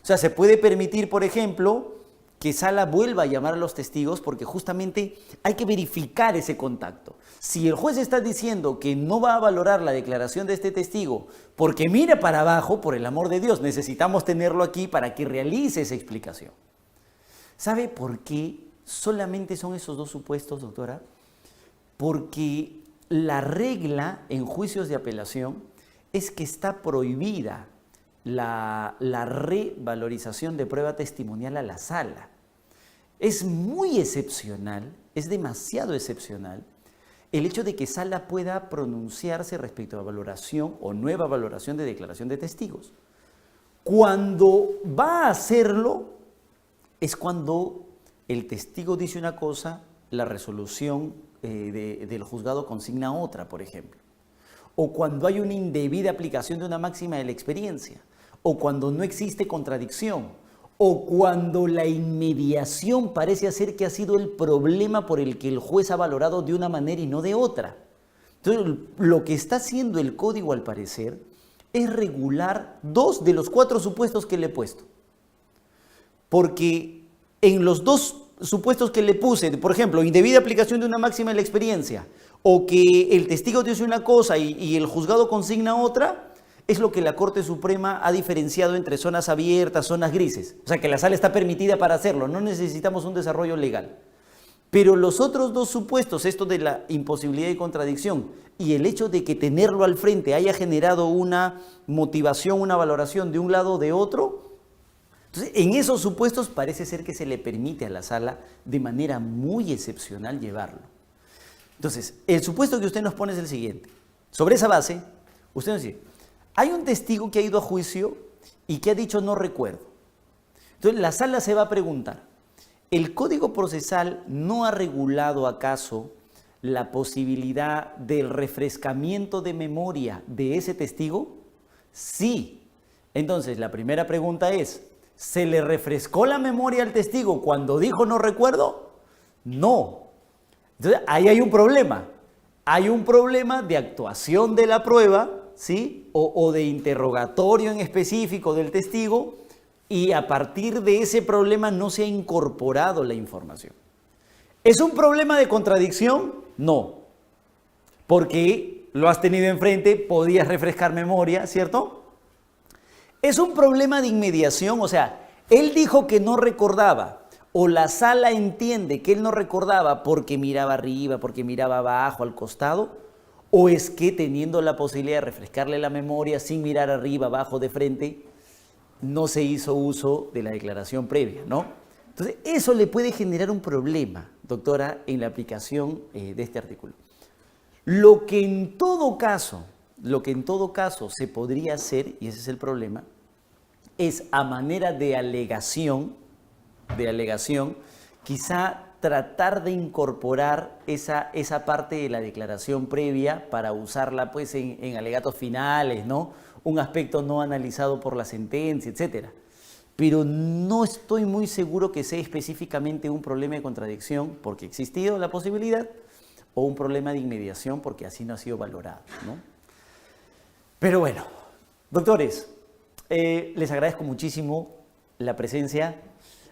o sea, se puede permitir, por ejemplo, que sala vuelva a llamar a los testigos porque justamente hay que verificar ese contacto. Si el juez está diciendo que no va a valorar la declaración de este testigo porque mira para abajo, por el amor de Dios, necesitamos tenerlo aquí para que realice esa explicación. ¿Sabe por qué solamente son esos dos supuestos, doctora? Porque la regla en juicios de apelación es que está prohibida la revalorización de prueba testimonial a la sala. Es muy excepcional, es demasiado excepcional el hecho de que sala pueda pronunciarse respecto a valoración o nueva valoración de declaración de testigos. Cuando va a hacerlo es cuando el testigo dice una cosa, la resolución del juzgado consigna otra, por ejemplo. O cuando hay una indebida aplicación de una máxima de la experiencia, o cuando no existe contradicción, o cuando la inmediación parece hacer que ha sido el problema por el que el juez ha valorado de una manera y no de otra. Entonces, lo que está haciendo el código, al parecer, es regular 2 de los 4 supuestos que le he puesto. Porque en los 2 supuestos que le puse, por ejemplo, indebida aplicación de una máxima de la experiencia, o que el testigo dice una cosa y el juzgado consigna otra, es lo que la Corte Suprema ha diferenciado entre zonas abiertas, zonas grises. O sea, que la sala está permitida para hacerlo, no necesitamos un desarrollo legal. Pero los otros dos supuestos, esto de la imposibilidad y contradicción y el hecho de que tenerlo al frente haya generado una motivación, una valoración de un lado o de otro, entonces en esos supuestos parece ser que se le permite a la sala de manera muy excepcional llevarlo. Entonces, el supuesto que usted nos pone es el siguiente. Sobre esa base, usted nos dice, hay un testigo que ha ido a juicio y que ha dicho no recuerdo. Entonces la sala se va a preguntar, ¿el Código Procesal no ha regulado acaso la posibilidad del refrescamiento de memoria de ese testigo? Sí. Entonces la primera pregunta es, ¿se le refrescó la memoria al testigo cuando dijo no recuerdo? No. Entonces ahí hay un problema. Hay un problema de actuación de la prueba, ¿sí? O de interrogatorio en específico del testigo, y a partir de ese problema no se ha incorporado la información. ¿Es un problema de contradicción? No, porque lo has tenido enfrente, podías refrescar memoria, ¿cierto? ¿Es un problema de inmediación? O sea, él dijo que no recordaba, o la sala entiende que él no recordaba porque miraba arriba, porque miraba abajo, al costado, o es que teniendo la posibilidad de refrescarle la memoria sin mirar arriba, abajo, de frente, no se hizo uso de la declaración previa, ¿no? Entonces, eso le puede generar un problema, doctora, en la aplicación de este artículo. Lo que en todo caso se podría hacer, y ese es el problema, es a manera de alegación, quizá tratar de incorporar esa parte de la declaración previa para usarla pues en alegatos finales, ¿no? Un aspecto no analizado por la sentencia, etcétera. Pero no estoy muy seguro que sea específicamente un problema de contradicción porque ha existido la posibilidad, o un problema de inmediación porque así no ha sido valorado, ¿no? Pero bueno, doctores, les agradezco muchísimo la presencia.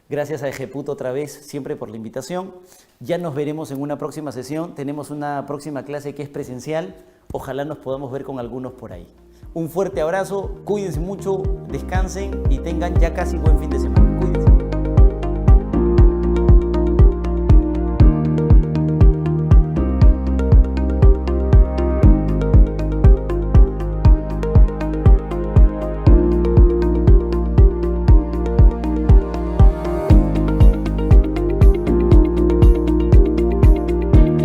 Gracias a Ejeput otra vez, siempre por la invitación. Ya nos veremos en una próxima sesión. Tenemos una próxima clase que es presencial. Ojalá nos podamos ver con algunos por ahí. Un fuerte abrazo, cuídense mucho, descansen y tengan ya casi buen fin de semana. Cuídense.